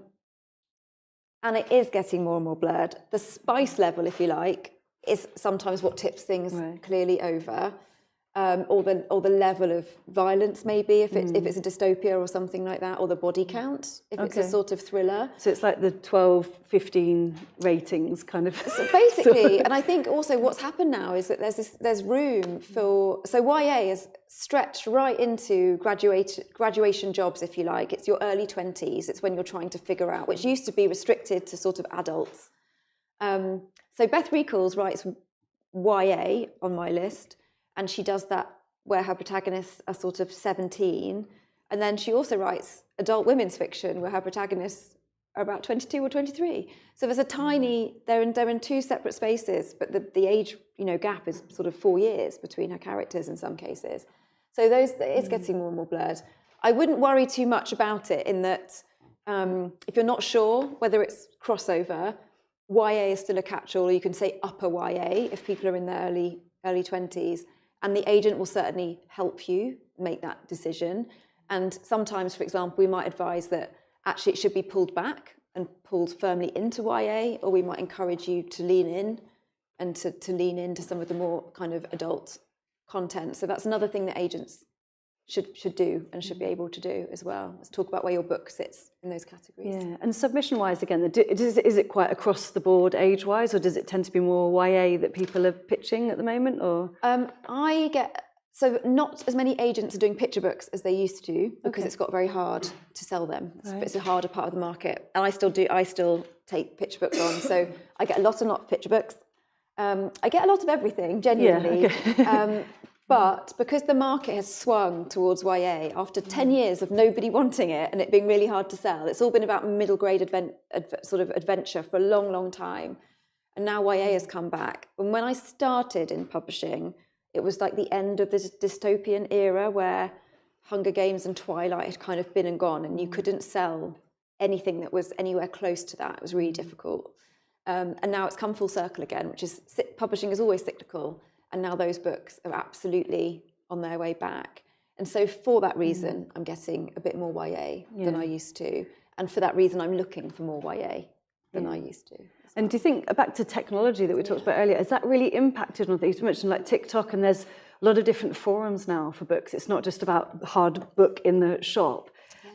it is getting more and more blurred. The spice level, if you like, is sometimes what tips things clearly over. or the level of violence, maybe if it's a dystopia or something like that, or the body count if it's a sort of thriller. So it's like the 12, 15 ratings kind of. So basically, and I think also what's happened now is that there's room for, so YA is stretched right into graduation jobs, if you like. It's your early 20s. It's when you're trying to figure out, which used to be restricted to sort of adults. So Beth Recalls writes YA on my list, and she does that where her protagonists are sort of 17. And then she also writes adult women's fiction where her protagonists are about 22 or 23. So there's a tiny, they're in two separate spaces, but the age gap is sort of 4 years between her characters in some cases. So it's getting more and more blurred. I wouldn't worry too much about it in that if you're not sure whether it's crossover, YA is still a catch-all, or you can say upper YA if people are in their early 20s. And the agent will certainly help you make that decision. And sometimes, for example, we might advise that actually it should be pulled back and pulled firmly into YA, or we might encourage you to lean in and to lean into some of the more kind of adult content. So that's another thing that agents should do and should be able to do as well. Let's talk about where your book sits in those categories. Yeah, and submission-wise, again, is it quite across the board age-wise, or does it tend to be more YA that people are pitching at the moment? Or So not as many agents are doing picture books as they used to, because it's got very hard to sell them. It's a harder part of the market, and I still take picture books on. So I get a lot of picture books. I get a lot of everything, genuinely. Yeah, okay. But because the market has swung towards YA after 10 years of nobody wanting it and it being really hard to sell, it's all been about middle grade sort of adventure for a long, long time. And now YA has come back. And when I started in publishing, it was like the end of this dystopian era where Hunger Games and Twilight had kind of been and gone, and you couldn't sell anything that was anywhere close to that. It was really difficult. And now it's come full circle again, which is publishing is always cyclical. And now those books are absolutely on their way back. And so for that reason, I'm getting a bit more YA than I used to. And for that reason, I'm looking for more YA than I used to. And do you think, back to technology that we talked about earlier, has that really impacted on things? You mentioned like TikTok, and there's a lot of different forums now for books. It's not just about the hard book in the shop.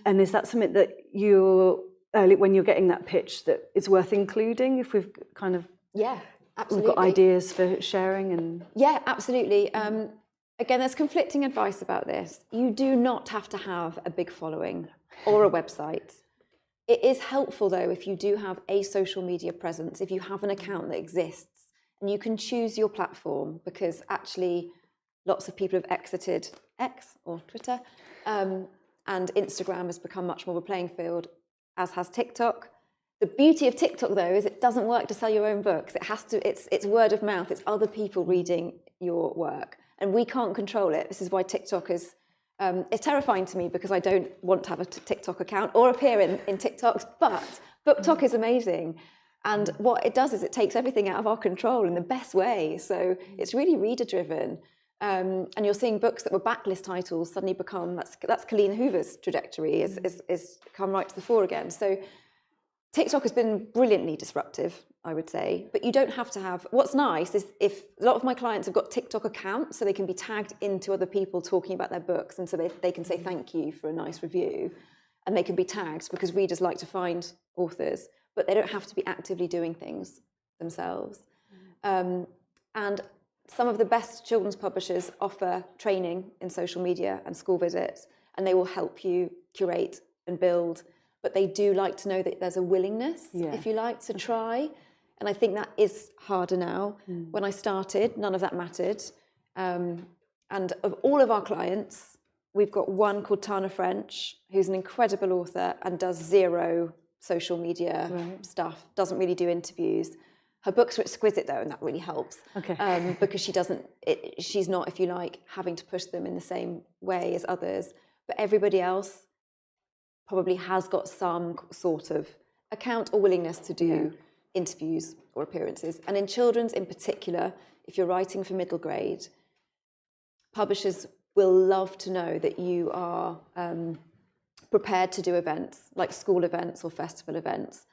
And is that something that when you're getting that pitch, that it's worth including if we've kind of... Yeah. Absolutely. We've got ideas for sharing and... Yeah, absolutely. Again, there's conflicting advice about this. You do not have to have a big following or a website. It is helpful, though, if you do have a social media presence, if you have an account that exists, and you can choose your platform, because actually lots of people have exited X or Twitter, and Instagram has become much more of a playing field, as has TikTok. The beauty of TikTok, though, is it doesn't work to sell your own books. It's word of mouth. It's other people reading your work. And we can't control it. This is why TikTok is... it's terrifying to me, because I don't want to have a TikTok account or appear in TikToks, but BookTok is amazing. And what it does is it takes everything out of our control in the best way. So it's really reader-driven. And you're seeing books that were backlist titles suddenly become... That's Colleen Hoover's trajectory, is come right to the fore again. So TikTok has been brilliantly disruptive, I would say, but you don't have to have... What's nice is if a lot of my clients have got TikTok accounts, so they can be tagged into other people talking about their books, and so they can say thank you for a nice review, and they can be tagged because readers like to find authors, but they don't have to be actively doing things themselves. And some of the best children's publishers offer training in social media and school visits, and they will help you curate and build. But they do like to know that there's a willingness, if you like, to try. And I think that is harder now. When I started, none of that mattered. And of all of our clients, we've got one called Tana French, who's an incredible author and does zero social media stuff, doesn't really do interviews. Her books are exquisite, though, and that really helps. Because she's not, if you like, having to push them in the same way as others. But everybody else probably has got some sort of account or willingness to do interviews or appearances. And in children's in particular, if you're writing for middle grade, publishers will love to know that you are prepared to do events, like school events or festival events.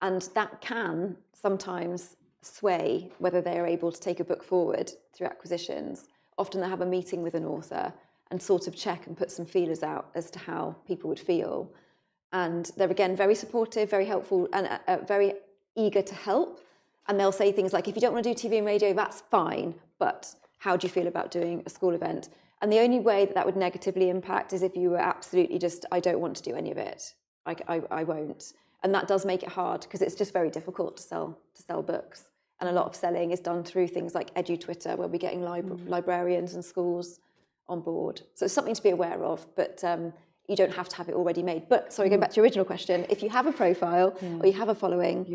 And that can sometimes sway whether they are able to take a book forward through acquisitions. often they have a meeting with an author and sort of check and put some feelers out as to how people would feel. And they're, again, very supportive, very helpful, and very eager to help. And they'll say things like, if you don't want to do TV and radio, that's fine, but how do you feel about doing a school event? And the only way that would negatively impact is if you were absolutely just, I don't want to do any of it. I won't. And that does make it hard, because it's just very difficult to sell books. And a lot of selling is done through things like EduTwitter, where we're getting librarians and schools on board. So it's something to be aware of, but you don't have to have it already made. But sorry, going back to your original question, if you have a profile or you have a following,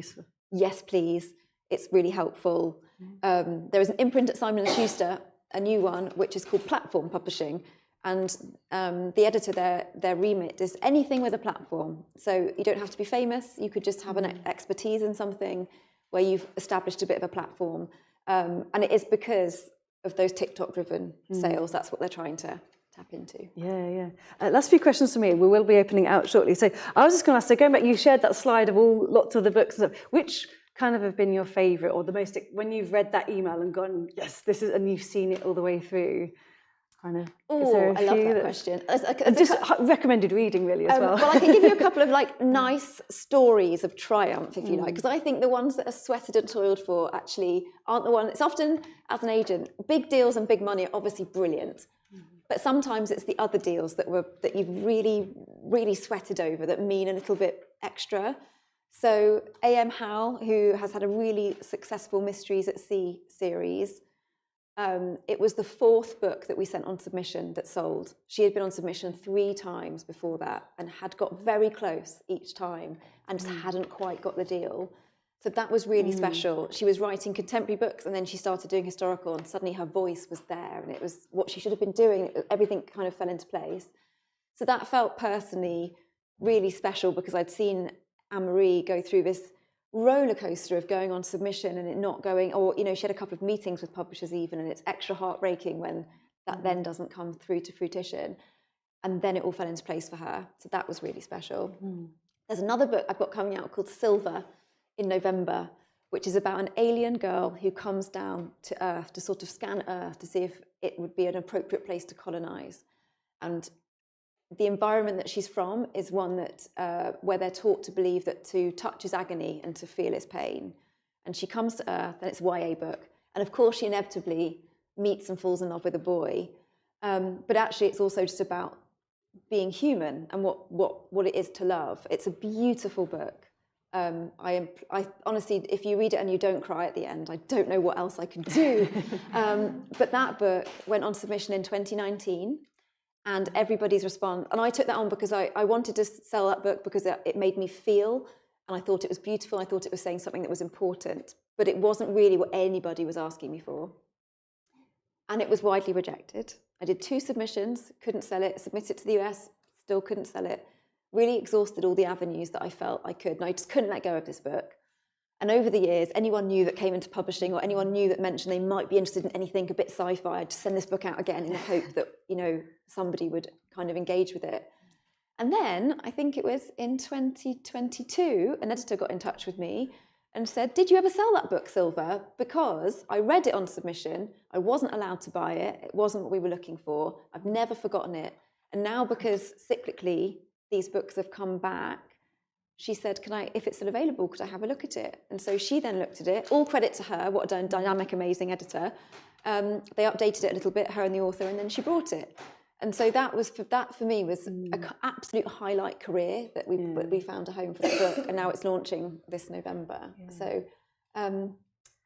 yes, please. It's really helpful. There is an imprint at Simon & Schuster, a new one, which is called Platform Publishing. And the editor, their remit is anything with a platform. So you don't have to be famous. You could just have an expertise in something where you've established a bit of a platform. And it is because of those TikTok-driven sales. That's what they're trying to tap into. Yeah. Last few questions for me. We will be opening out shortly. So I was just going to ask, so going back, you shared that slide of lots of the books and stuff. Which kind of have been your favourite, or the most, when you've read that email and gone, yes, this is, and you've seen it all the way through? Kind of. Oh, I love that question. Just recommended reading, really, as well. Well, I can give you a couple of nice stories of triumph, if you like, because I think the ones that are sweated and toiled for actually aren't the one. It's often, as an agent, big deals and big money are obviously brilliant, but sometimes it's the other deals that you've really, really sweated over that mean a little bit extra. So A.M. Howe, who has had a really successful Mysteries at Sea series, it was the 4th book that we sent on submission that sold. She had been on submission 3 times before that and had got very close each time and just hadn't quite got the deal. So that was really special. She was writing contemporary books and then she started doing historical, and suddenly her voice was there and it was what she should have been doing. Everything kind of fell into place. So that felt personally really special, because I'd seen Anne-Marie go through this roller coaster of going on submission and it not going, or she had a couple of meetings with publishers even, and it's extra heartbreaking when that then doesn't come through to fruition, and then it all fell into place for her. So that was really special. There's another book I've got coming out called Silver in November, which is about an alien girl who comes down to Earth to sort of scan Earth to see if it would be an appropriate place to colonize. And the environment that she's from is one that where they're taught to believe that to touch is agony and to feel is pain. And she comes to Earth, and it's a YA book. And of course, she inevitably meets and falls in love with a boy. But actually, it's also just about being human and what it is to love. It's a beautiful book. I honestly, if you read it and you don't cry at the end, I don't know what else I can do. But that book went on submission in 2019. And everybody's response, and I took that on because I wanted to sell that book because it made me feel, and I thought it was beautiful, I thought it was saying something that was important, but it wasn't really what anybody was asking me for. And it was widely rejected. I did 2 submissions, couldn't sell it, submitted it to the US, still couldn't sell it. Really exhausted all the avenues that I felt I could, and I just couldn't let go of this book. And over the years, anyone new that came into publishing, or anyone new that mentioned they might be interested in anything a bit sci-fi, I'd just send this book out again in the hope that, somebody would kind of engage with it. And then, I think it was in 2022, an editor got in touch with me and said, did you ever sell that book, Silver? Because I read it on submission, I wasn't allowed to buy it, it wasn't what we were looking for, I've never forgotten it. And now, because cyclically these books have come back, she said, if it's still available, could I have a look at it? And so she then looked at it. All credit to her, what a dynamic, amazing editor. They updated it a little bit, her and the author, and then she brought it. And so that for me was an absolute highlight career that we found a home for the book, and now it's launching this November. Yeah. So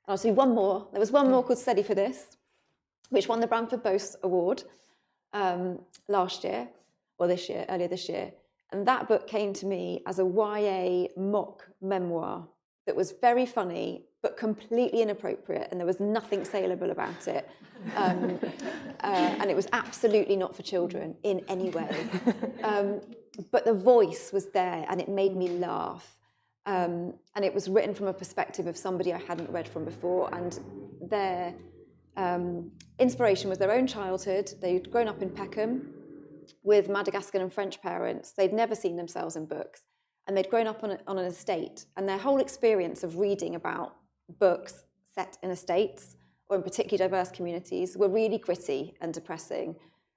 I'll do one more. There was one more called Steady for This, which won the Bramford Boast Award last year, or earlier this year. And that book came to me as a YA mock memoir that was very funny, but completely inappropriate, and there was nothing saleable about it. And it was absolutely not for children in any way. But the voice was there, and it made me laugh. And it was written from a perspective of somebody I hadn't read from before, and their inspiration was their own childhood. They'd grown up in Peckham with Madagascan and French parents. They'd never seen themselves in books, and they'd grown up on an estate, and their whole experience of reading about books set in estates or in particularly diverse communities, were really gritty and depressing.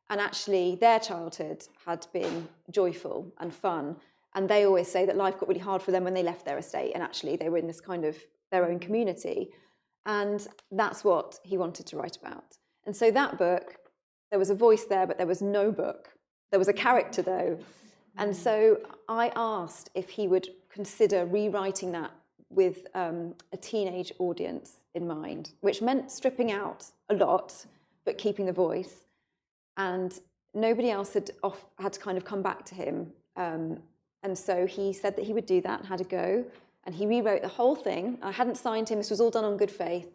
And actually, their childhood had been joyful and fun. And they always say that life got really hard for them when they left their estate. And actually, they were in this kind of their own community. And that's what he wanted to write about. And so that book, there was a voice there, but there was no book. There was a character, though. And so I asked if he would consider rewriting that with a teenage audience in mind, which meant stripping out a lot, but keeping the voice. And nobody else had kind of come back to him. And so he said that he would do that and had a go. And he rewrote the whole thing. I hadn't signed him. This was all done on good faith.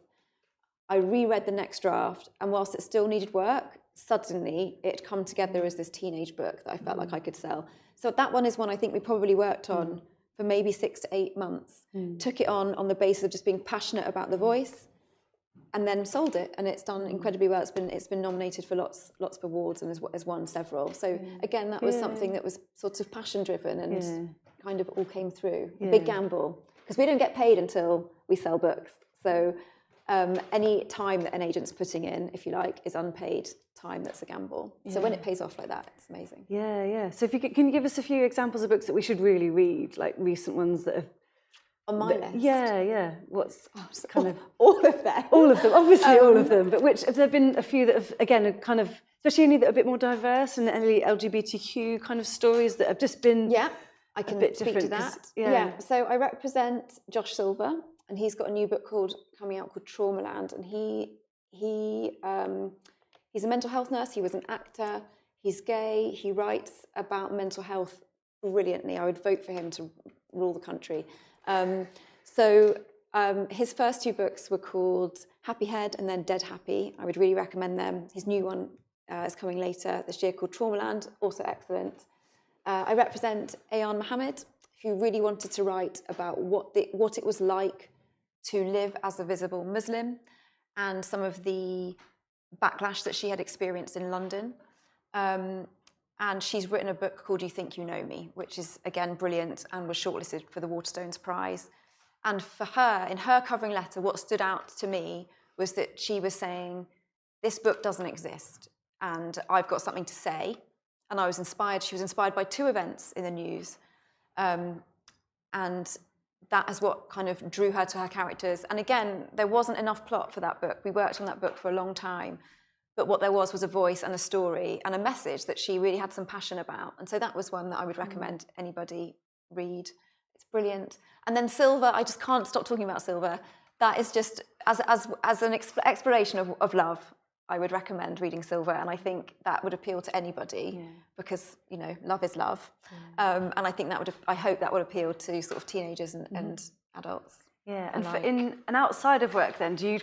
I reread the next draft. And whilst it still needed work, suddenly it had come together as this teenage book that I felt like I could sell. So that one is one I think we probably worked on for maybe 6 to 8 months. Took it on the basis of just being passionate about the voice, and then sold it, and it's done incredibly well. It's been nominated for lots of awards and has won several. So again, that was something that was sort of passion driven and kind of all came through. A big gamble, because we don't get paid until we sell books. So any time that an agent's putting in, if you like, is unpaid time. That's a gamble. So when it pays off like that, it's amazing. Yeah. So if you can you give us a few examples of books that we should really read, like recent ones that have on my list? Yeah. What's kind of all of them? All of them, obviously all of them. But which have there been a few that have, again, kind of, especially any that are a bit more diverse and any LGBTQ kind of stories that have just been I can a bit speak to different, that. So I represent Josh Silver, and he's got a new book coming out called Traumaland, and he's a mental health nurse. He was an actor. He's gay. He writes about mental health brilliantly. I would vote for him to rule the country. His first 2 books were called Happy Head and then Dead Happy. I would really recommend them. His new one is coming later this year called Traumaland, also excellent. I represent Ayan Mohammed, who really wanted to write about what it was like to live as a visible Muslim and some of the backlash that she had experienced in London. And she's written a book called You Think You Know Me, which is, again, brilliant and was shortlisted for the Waterstones Prize. And for her, in her covering letter, what stood out to me was that she was saying, this book doesn't exist, and I've got something to say. And I was inspired. She was inspired by 2 events in the news. And that is what kind of drew her to her characters. And again, there wasn't enough plot for that book. We worked on that book for a long time. But what there was a voice and a story and a message that she really had some passion about. And so that was one that I would recommend anybody read. It's brilliant. And then Silver, I just can't stop talking about Silver. That is just, as an exploration of love, I would recommend reading Silver. And I think that would appeal to anybody because, love is love. And I think I hope that would appeal to sort of teenagers and adults. Yeah, and outside of work then, do you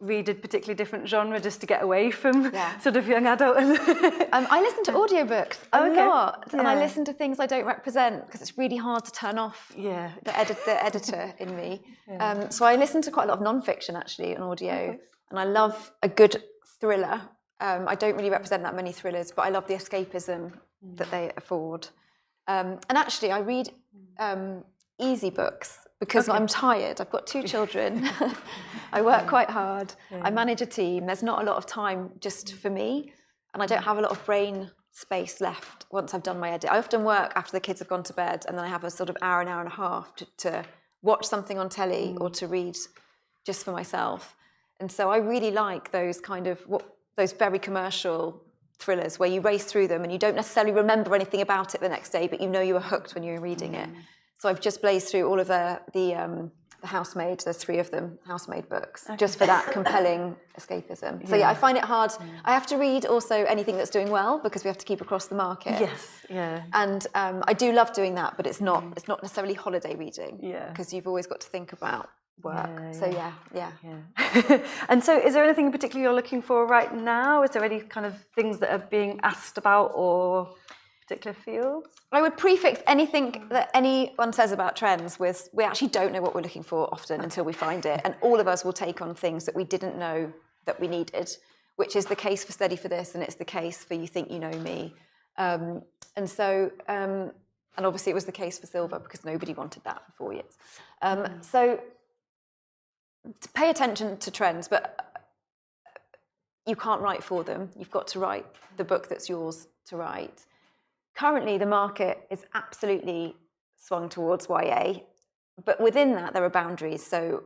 read a particularly different genre just to get away from sort of young adult? I listen to audiobooks a lot, and I listen to things I don't represent because it's really hard to turn off the editor in me. So I listen to quite a lot of non-fiction actually on audio, and I love a good thriller. I don't really represent that many thrillers, but I love the escapism that they afford. And actually I read easy books because I'm tired. I've got 2 children. I work quite hard. I manage a team. There's not a lot of time just for me, and I don't have a lot of brain space left once I've done my edit. I often work after the kids have gone to bed, and then I have a sort of hour and a half to watch something on telly or to read just for myself. And so I really like those those very commercial thrillers where you race through them and you don't necessarily remember anything about it the next day, but you were hooked when you were reading it. So I've just blazed through all of the Housemaid, there's 3 of them, Housemaid books, just for that compelling escapism. So I find it hard. I have to read also anything that's doing well because we have to keep across the market. And I do love doing that, but it's not necessarily holiday reading because you've always got to think about work. And so is there anything in particular you're looking for right now? Is there any kind of things that are being asked about or particular fields? I would prefix anything that anyone says about trends with, we actually don't know what we're looking for often until we find it. And all of us will take on things that we didn't know that we needed, which is the case for Steady for This, and it's the case for You Think You Know Me. And obviously it was the case for Silver because nobody wanted that for 4 years. So to pay attention to trends, but you can't write for them. You've got to write the book that's yours to write. Currently, the market is absolutely swung towards YA, but within that, there are boundaries. So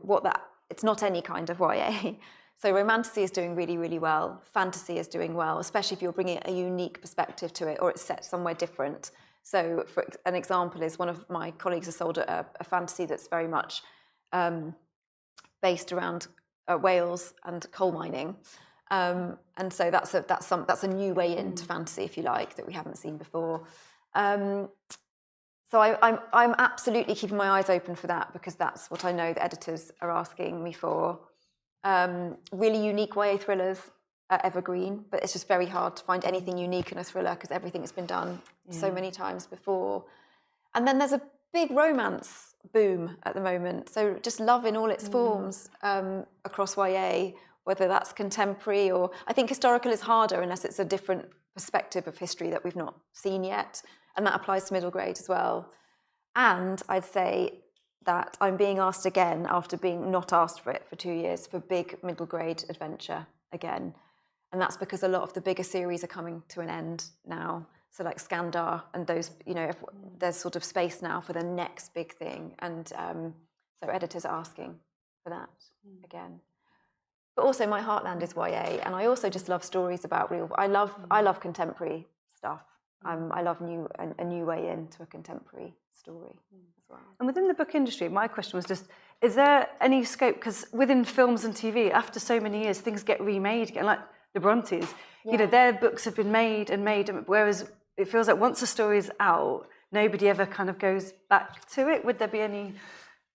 it's not any kind of YA. So romantasy is doing really, really well. Fantasy is doing well, especially if you're bringing a unique perspective to it or it's set somewhere different. So for an example is one of my colleagues has sold a fantasy that's very much based around Wales and coal mining. And so that's a new way into fantasy, if you like, that we haven't seen before. So I'm absolutely keeping my eyes open for that, because that's what I know the editors are asking me for. Really unique YA thrillers are evergreen, but it's just very hard to find anything unique in a thriller because everything's been done so many times before. And then there's a big romance boom at the moment. So just love in all its forms across YA, whether that's contemporary or... I think historical is harder unless it's a different perspective of history that we've not seen yet. And that applies to middle grade as well. And I'd say that I'm being asked again, after being not asked for it for 2 years, for big middle grade adventure again. And that's because a lot of the bigger series are coming to an end now. So like Skandar and those, there's sort of space now for the next big thing. And so editors are asking for that again. But also my heartland is YA, and I also just love stories about I love contemporary stuff. I love a new way into a contemporary story as well. And within the book industry, my question was just, is there any scope, because within films and TV, after so many years, things get remade again, like the Brontes, their books have been made, whereas it feels like once a story's out, nobody ever kind of goes back to it. Would there be any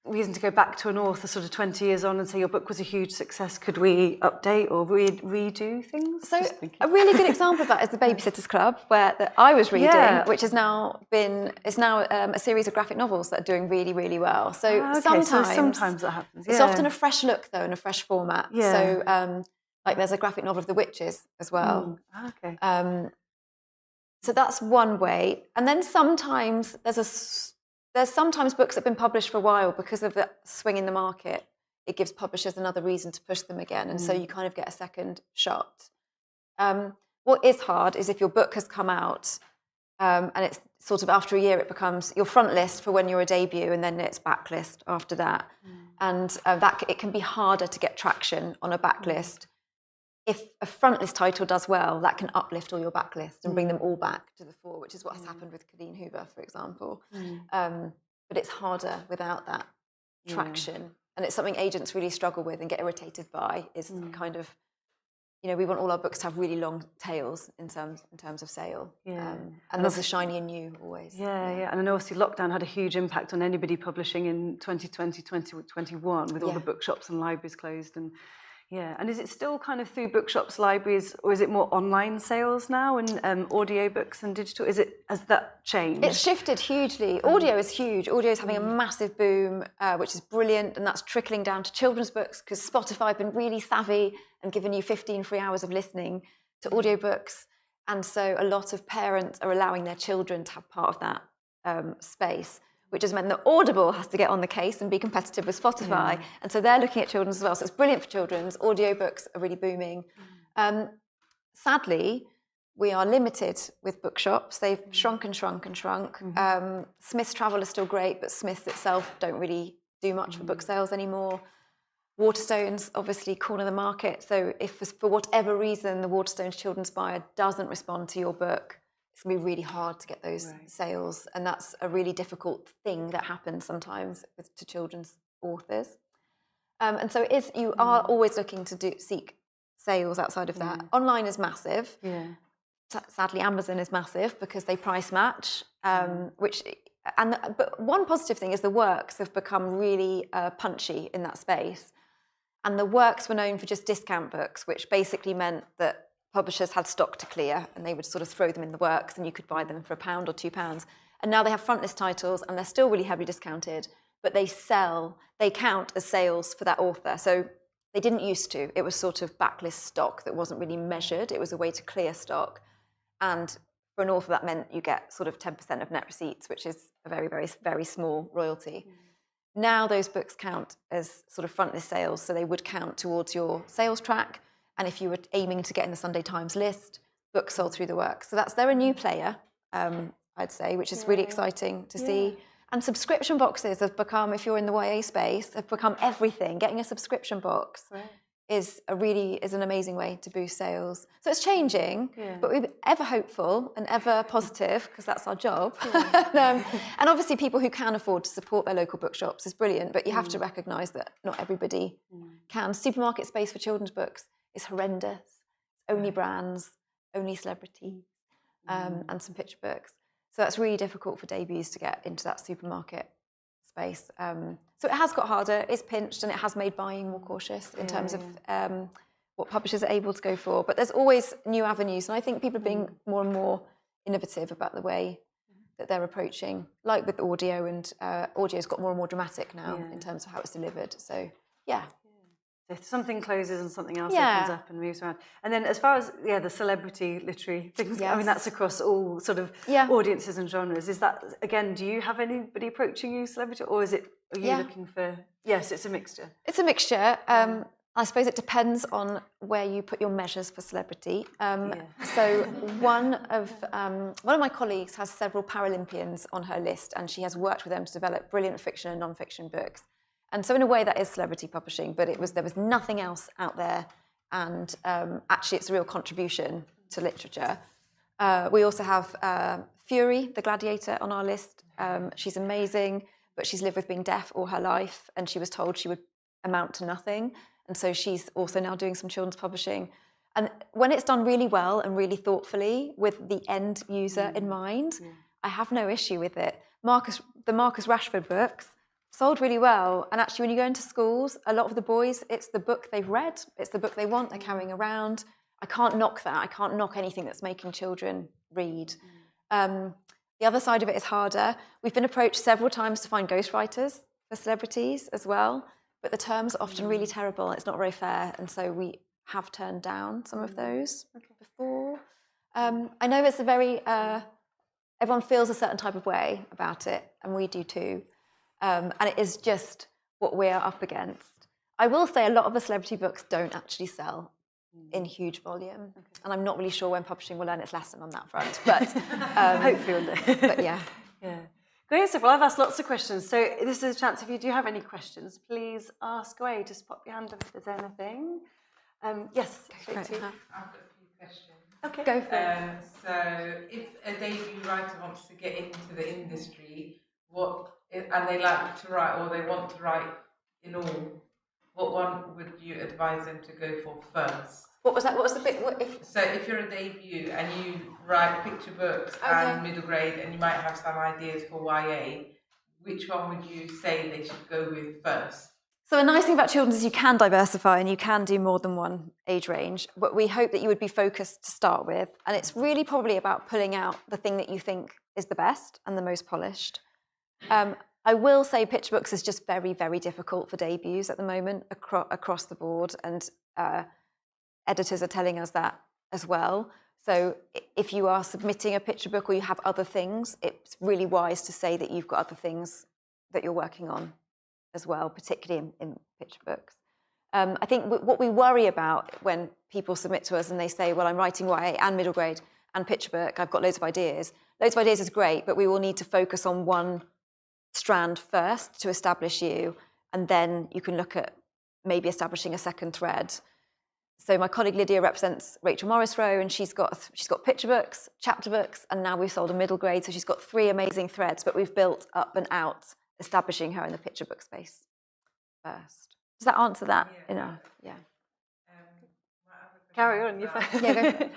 reason to go back to an author sort of 20 years on and say your book was a huge success? Could we update or redo things? So a really good example of that is the Babysitter's Club, that I was reading, which is now a series of graphic novels that are doing really, really well. So sometimes that happens. It's often a fresh look though, and a fresh format. So like there's a graphic novel of The Witches as well. So that's one way. And then sometimes there's sometimes books that have been published for a while, because of the swing in the market, it gives publishers another reason to push them again. And so you kind of get a second shot. What is hard is if your book has come out and it's sort of after a year, it becomes your front list for when you're a debut, and then it's backlist after that. And it can be harder to get traction on a backlist. If a frontlist title does well, that can uplift all your backlist and bring them all back to the fore, which is what has happened with Colleen Hoover, for example. But it's harder without that traction. And it's something agents really struggle with and get irritated by, is kind of, we want all our books to have really long tails in terms of sale. And there's the shiny and new always. And then obviously lockdown had a huge impact on anybody publishing in 2020, 2021, with all the bookshops and libraries closed. And is it still kind of through bookshops, libraries, or is it more online sales now, and audiobooks and digital? Has that changed? It's shifted hugely. Audio is huge. Audio is having a massive boom, which is brilliant, and that's trickling down to children's books, because Spotify have been really savvy and given you 15 free hours of listening to audiobooks. And so a lot of parents are allowing their children to have part of that space, which has meant that Audible has to get on the case and be competitive with Spotify. And so they're looking at children's as well. So it's brilliant for children's. Audiobooks are really booming. Sadly, we are limited with bookshops. They've shrunk and shrunk and shrunk. Smith's Travel is still great, but Smith's itself don't really do much for book sales anymore. Waterstones obviously corner the market. So if for whatever reason the Waterstones children's buyer doesn't respond to your book, it's going to be really hard to get those sales. And that's a really difficult thing that happens sometimes to children's authors. And so you are always looking to seek sales outside of that. Online is massive. Sadly, Amazon is massive because they price match, but one positive thing is the works have become really punchy in that space. And the works were known for just discount books, which basically meant that publishers had stock to clear, and they would sort of throw them in the works, and you could buy them for £1 or £2. And now they have frontlist titles, and they're still really heavily discounted, but they count as sales for that author. So they didn't used to. It was sort of backlist stock that wasn't really measured. It was a way to clear stock. And for an author, that meant you get sort of 10% of net receipts, which is a very, very, very small royalty. now those books count as sort of frontlist sales, so they would count towards your sales track. And if you were aiming to get in the Sunday Times list, books sold through the works. So they're a new player, I'd say, which is really exciting to see. And subscription boxes have become, if you're in the YA space, have become everything. Getting a subscription box is an amazing way to boost sales. So it's changing, but we're ever hopeful and ever positive, because that's our job. And obviously people who can afford to support their local bookshops is brilliant, but you have to recognise that not everybody can. Supermarket space for children's books is horrendous. Only brands, only celebrities, and some picture books. So that's really difficult for debuts to get into that supermarket space. So it has got harder, it's pinched, and it has made buying more cautious in terms of what publishers are able to go for. But there's always new avenues, and I think people are being more and more innovative about the way that they're approaching, like with audio, and audio's got more and more dramatic now in terms of how it's delivered. So, If something closes and something else opens up and moves around. And then as far as, the celebrity literary things, I mean, that's across all sort of audiences and genres. Is that, again, do you have anybody approaching you, celebrity, or are you looking for... Yes, it's a mixture. It's a mixture. I suppose it depends on where you put your measures for celebrity. So one of my colleagues has several Paralympians on her list, and she has worked with them to develop brilliant fiction and non-fiction books. And so in a way that is celebrity publishing, but there was nothing else out there, and actually it's a real contribution to literature. We also have Fury, the Gladiator, on our list. She's amazing, but she's lived with being deaf all her life, and she was told she would amount to nothing. And so she's also now doing some children's publishing. And when it's done really well and really thoughtfully with the end user in mind, I have no issue with it. The Marcus Rashford books sold really well. And actually, when you go into schools, a lot of the boys, it's the book they've read, it's the book they want, they're carrying around. I can't knock that. I can't knock anything that's making children read. The other side of it is harder. We've been approached several times to find ghostwriters for celebrities as well, but the terms are often really terrible. It's not very fair. And so we have turned down some of those before. I know it's a very, everyone feels a certain type of way about it, and we do too. And it is just what we're up against. I will say a lot of the celebrity books don't actually sell in huge volume. And I'm not really sure when publishing will learn its lesson on that front. But hopefully one day. But yeah. Great stuff. Well, I've asked lots of questions. So this is a chance, if you do have any questions, please ask away. Just pop your hand up if there's anything. Yes. I've got a few questions. Okay. Go for it. So if a debut writer wants to get into the industry, and they like to write, or they want to write in all, what one would you advise them to go for first? What was that? What was the bit? So if you're a debut and you write picture books and middle grade, and you might have some ideas for YA, which one would you say they should go with first? So the nice thing about children's is you can diversify and you can do more than one age range, but we hope that you would be focused to start with. And it's really probably about pulling out the thing that you think is the best and the most polished. I will say picture books is just very, very difficult for debuts at the moment across the board, and editors are telling us that as well. So if you are submitting a picture book or you have other things, it's really wise to say that you've got other things that you're working on as well, particularly in picture books. I think what we worry about when people submit to us and they say, well, I'm writing YA and middle grade and picture book, I've got loads of ideas. Loads of ideas is great, but we will need to focus on one strand first to establish you, and then you can look at maybe establishing a second thread. So my colleague Lydia represents Rachel Morris Rowe, and she's got picture books, chapter books, and now we've sold a middle grade, so she's got 3 amazing threads, but we've built up and out, establishing her in the picture book space first. Does that answer that enough? Yeah. Carry on, you're fine. Yeah, go for it.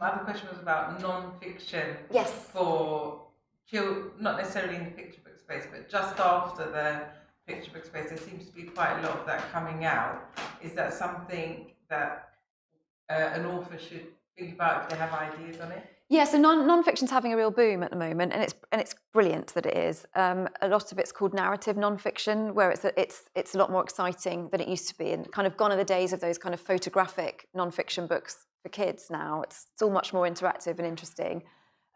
My other question was about non-fiction. Yes. For children, not necessarily in the picture book space, but just after the picture book space, there seems to be quite a lot of that coming out. Is that something that an author should think about if they have ideas on it? Yeah, so non-fiction's having a real boom at the moment, and it's brilliant that it is. A lot of it's called narrative non-fiction, where it's a lot more exciting than it used to be, and kind of gone are the days of those kind of photographic non-fiction books for kids now. It's all much more interactive and interesting.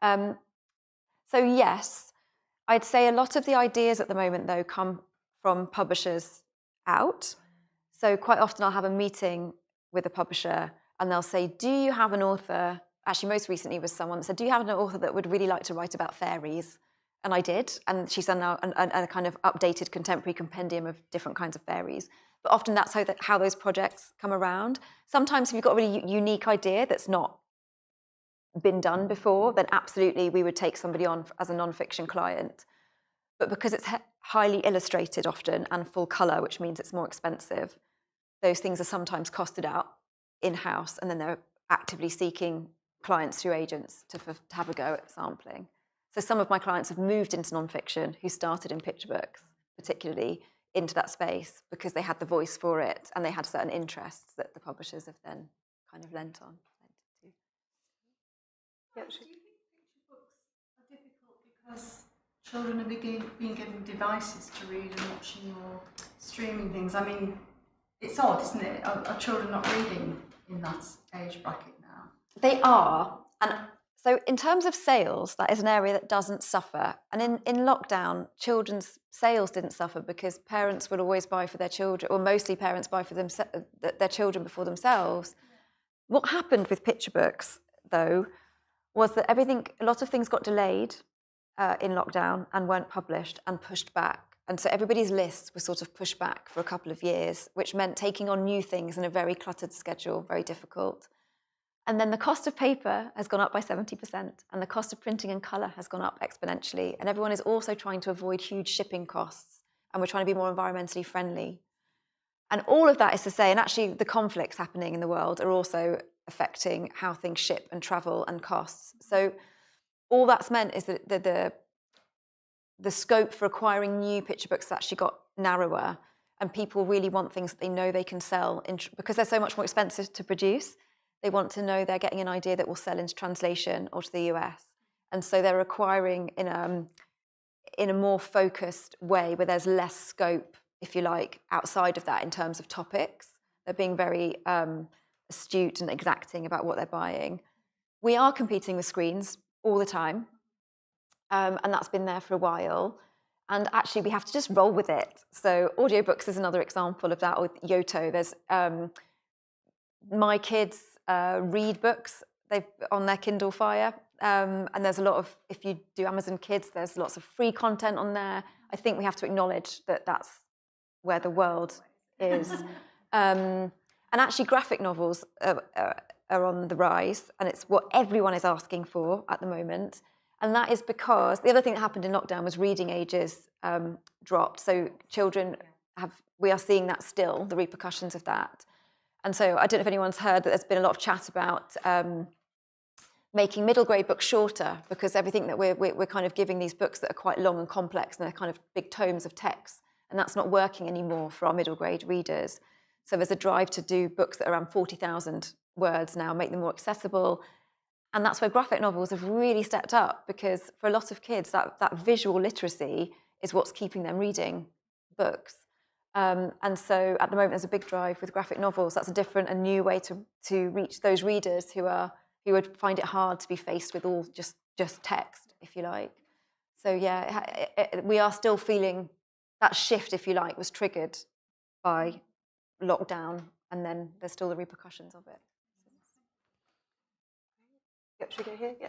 So yes, I'd say a lot of the ideas at the moment, though, come from publishers out. So quite often I'll have a meeting with a publisher and they'll say, do you have an author? Actually, most recently was someone that said, do you have an author that would really like to write about fairies? And I did. And she's done now a kind of updated contemporary compendium of different kinds of fairies. But often that's how those projects come around. Sometimes if you've got a really unique idea that's not been done before, then absolutely we would take somebody on as a non-fiction client. But because it's highly illustrated often and full colour, which means it's more expensive, those things are sometimes costed out in-house, and then they're actively seeking clients through agents to have a go at sampling. So some of my clients have moved into non-fiction who started in picture books, particularly into that space, because they had the voice for it and they had certain interests that the publishers have then kind of lent on. Yeah, Do you think picture books are difficult because children are being given devices to read and watching or streaming things? I mean, it's odd, isn't it? Are children not reading in that age bracket now? They are. And so in terms of sales, that is an area that doesn't suffer. And in lockdown, children's sales didn't suffer because parents would always buy for their children, or mostly parents buy for their children before themselves. What happened with picture books, though, was that a lot of things got delayed in lockdown and weren't published and pushed back. And so everybody's lists were sort of pushed back for a couple of years, which meant taking on new things in a very cluttered schedule, very difficult. And then the cost of paper has gone up by 70%, and the cost of printing in colour has gone up exponentially. And everyone is also trying to avoid huge shipping costs, and we're trying to be more environmentally friendly. And all of that is to say, and actually the conflicts happening in the world are also affecting how things ship and travel and costs. So all that's meant is that the scope for acquiring new picture books has actually got narrower, and people really want things that they know they can sell because they're so much more expensive to produce. They want to know they're getting an idea that will sell into translation or to the US. And so they're acquiring in a more focused way where there's less scope, if you like, outside of that in terms of topics. They're being very astute and exacting about what they're buying. We are competing with screens all the time, and that's been there for a while. And actually, we have to just roll with it. So audiobooks is another example of that, or Yoto. There's my kids read books on their Kindle Fire, and there's a lot of, if you do Amazon Kids, there's lots of free content on there. I think we have to acknowledge that that's where the world is. And actually, graphic novels are on the rise, and it's what everyone is asking for at the moment. And that is because the other thing that happened in lockdown was reading ages dropped. So children we are seeing that still, the repercussions of that. And so I don't know if anyone's heard that there's been a lot of chat about making middle grade books shorter, because everything that we're kind of giving these books that are quite long and complex, and they're kind of big tomes of text, and that's not working anymore for our middle grade readers. So there's a drive to do books that are around 40,000 words now, make them more accessible. And that's where graphic novels have really stepped up, because for a lot of kids, that visual literacy is what's keeping them reading books. And so at the moment, there's a big drive with graphic novels. That's a different and new way to reach those readers who would find it hard to be faced with all just text, if you like. So yeah, we are still feeling that shift, if you like, was triggered by lockdown, and then there's still the repercussions of it. Yep, should we go here? Yeah.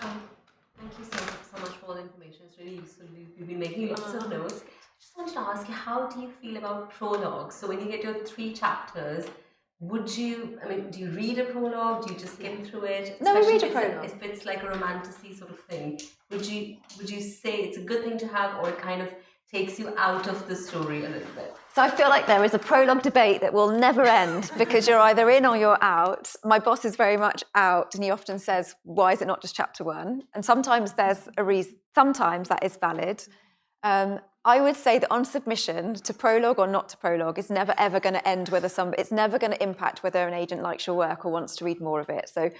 Thank you so much for all the information. It's really useful. We've been making lots of notes. Just wanted to ask you, how do you feel about prologues? So when you get your 3 chapters, do you read a prologue? Do you just skim through it? No, we read a Especially prologue. if it's like a romantasy sort of thing. Would you say it's a good thing to have, or it kind of takes you out of the story a little bit? So I feel like there is a prologue debate that will never end, because you're either in or you're out. My boss is very much out, and he often says, why is it not just chapter 1? And sometimes there's a reason, sometimes that is valid. I would say that on submission, to prologue or not to prologue, is never ever going to end it's never going to impact whether an agent likes your work or wants to read more of it. So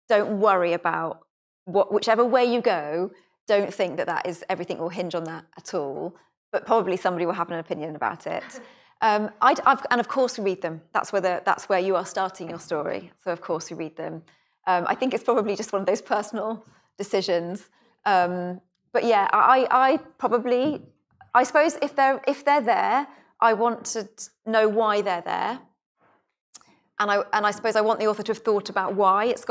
don't worry about whichever way you go. Don't think that is everything will hinge on that at all. But probably somebody will have an opinion about it. And of course we read them. That's where you are starting your story. So of course we read them. I think it's probably just one of those personal decisions. But yeah, I suppose if they're there, I want to know why they're there. And I suppose I want the author to have thought about why it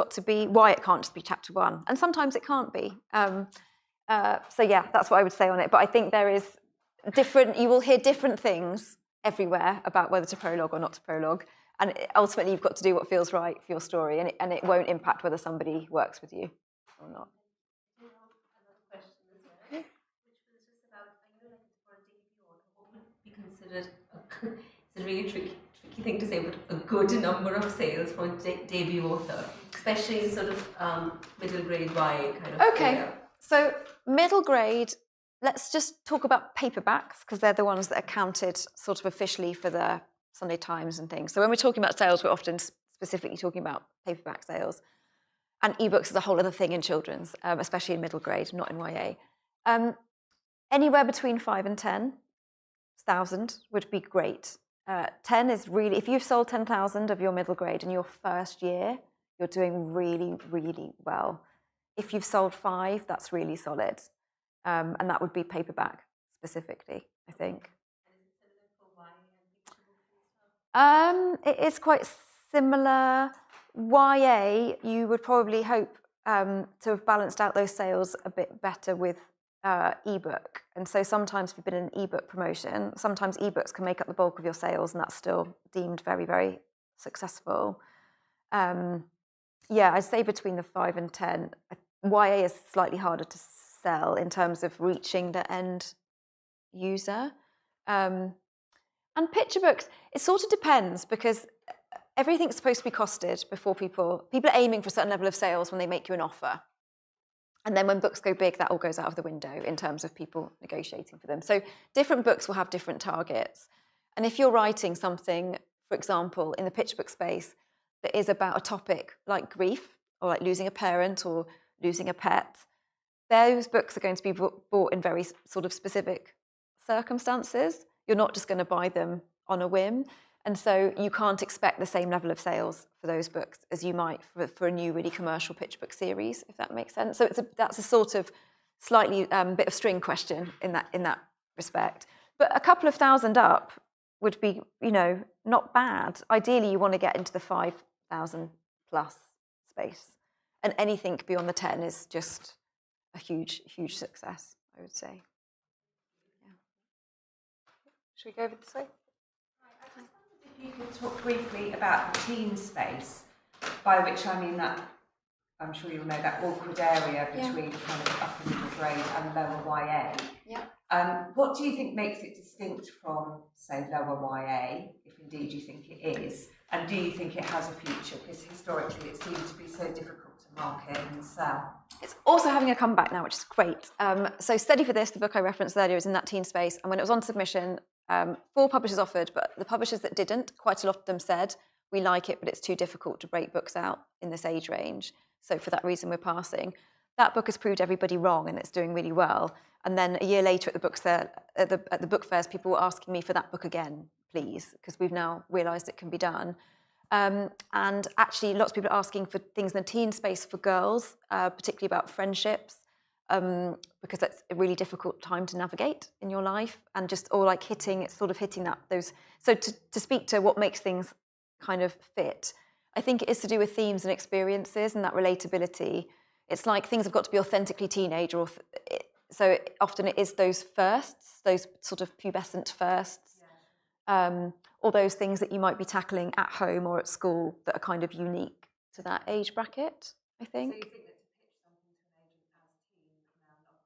can't just be chapter 1. And sometimes it can't be. So yeah, that's what I would say on it. But I think there is you will hear different things everywhere about whether to prologue or not to prologue. And ultimately you've got to do what feels right for your story, and it won't impact whether somebody works with you or not. Considered it's a really tricky thing to say, but a good number of sales for a debut author, especially in sort of middle grade YA kind of area. So middle grade, let's just talk about paperbacks, because they're the ones that are counted sort of officially for the Sunday Times and things. So when we're talking about sales, we're often specifically talking about paperback sales. And ebooks is a whole other thing in children's, especially in middle grade, not in YA. Anywhere between 5 and 10,000 would be great. 10 is really, if you've sold 10,000 of your middle grade in your first year, you're doing really, really well. If you've sold 5, that's really solid. And that would be paperback specifically, I think. It is quite similar. YA, you would probably hope to have balanced out those sales a bit better with ebook. And so sometimes if you've been in an ebook promotion, sometimes ebooks can make up the bulk of your sales, and that's still deemed very, very successful. Yeah, I'd say between the 5 and 10. YA is slightly harder to sell in terms of reaching the end user. And picture books, it sort of depends, because everything's supposed to be costed before people are aiming for a certain level of sales when they make you an offer. And then when books go big, that all goes out of the window in terms of people negotiating for them. So different books will have different targets. And if you're writing something, for example, in the picture book space that is about a topic like grief, or like losing a parent or losing a pet, those books are going to be bought in very sort of specific circumstances. You're not just going to buy them on a whim. And so you can't expect the same level of sales for those books as you might for a new, really commercial picture book series, if that makes sense. So that's a sort of slightly bit of string question in that respect. But a couple of thousand up would be, not bad. Ideally, you want to get into the 5,000 plus space. And anything beyond the 10 is just a huge, huge success, I would say. Yeah. Should we go over this way? If you could talk briefly about the teen space, by which I mean that, I'm sure you'll know, that awkward area between kind of upper middle grade and lower YA. Yeah. What do you think makes it distinct from, say, lower YA, if indeed you think it is? And do you think it has a future? Because historically it seems to be so difficult to market and sell. It's also having a comeback now, which is great. So Steady for This, the book I referenced earlier, is in that teen space. And when it was on submission, 4 publishers offered, but the publishers that didn't, quite a lot of them said, we like it, but it's too difficult to break books out in this age range. So for that reason, we're passing. That book has proved everybody wrong, and it's doing really well. And then a year later at the book fairs, people were asking me for that book again, please, because we've now realised it can be done. And actually, lots of people are asking for things in the teen space for girls, particularly about friendships, because that's a really difficult time to navigate in your life, and hitting that those. So to speak to what makes things kind of fit, I think it is to do with themes and experiences and that relatability. It's like things have got to be authentically teenage, so often it is those firsts, those sort of pubescent firsts, or those things that you might be tackling at home or at school that are kind of unique to that age bracket, I think. So you think that to pitch something to an agent as teen would now not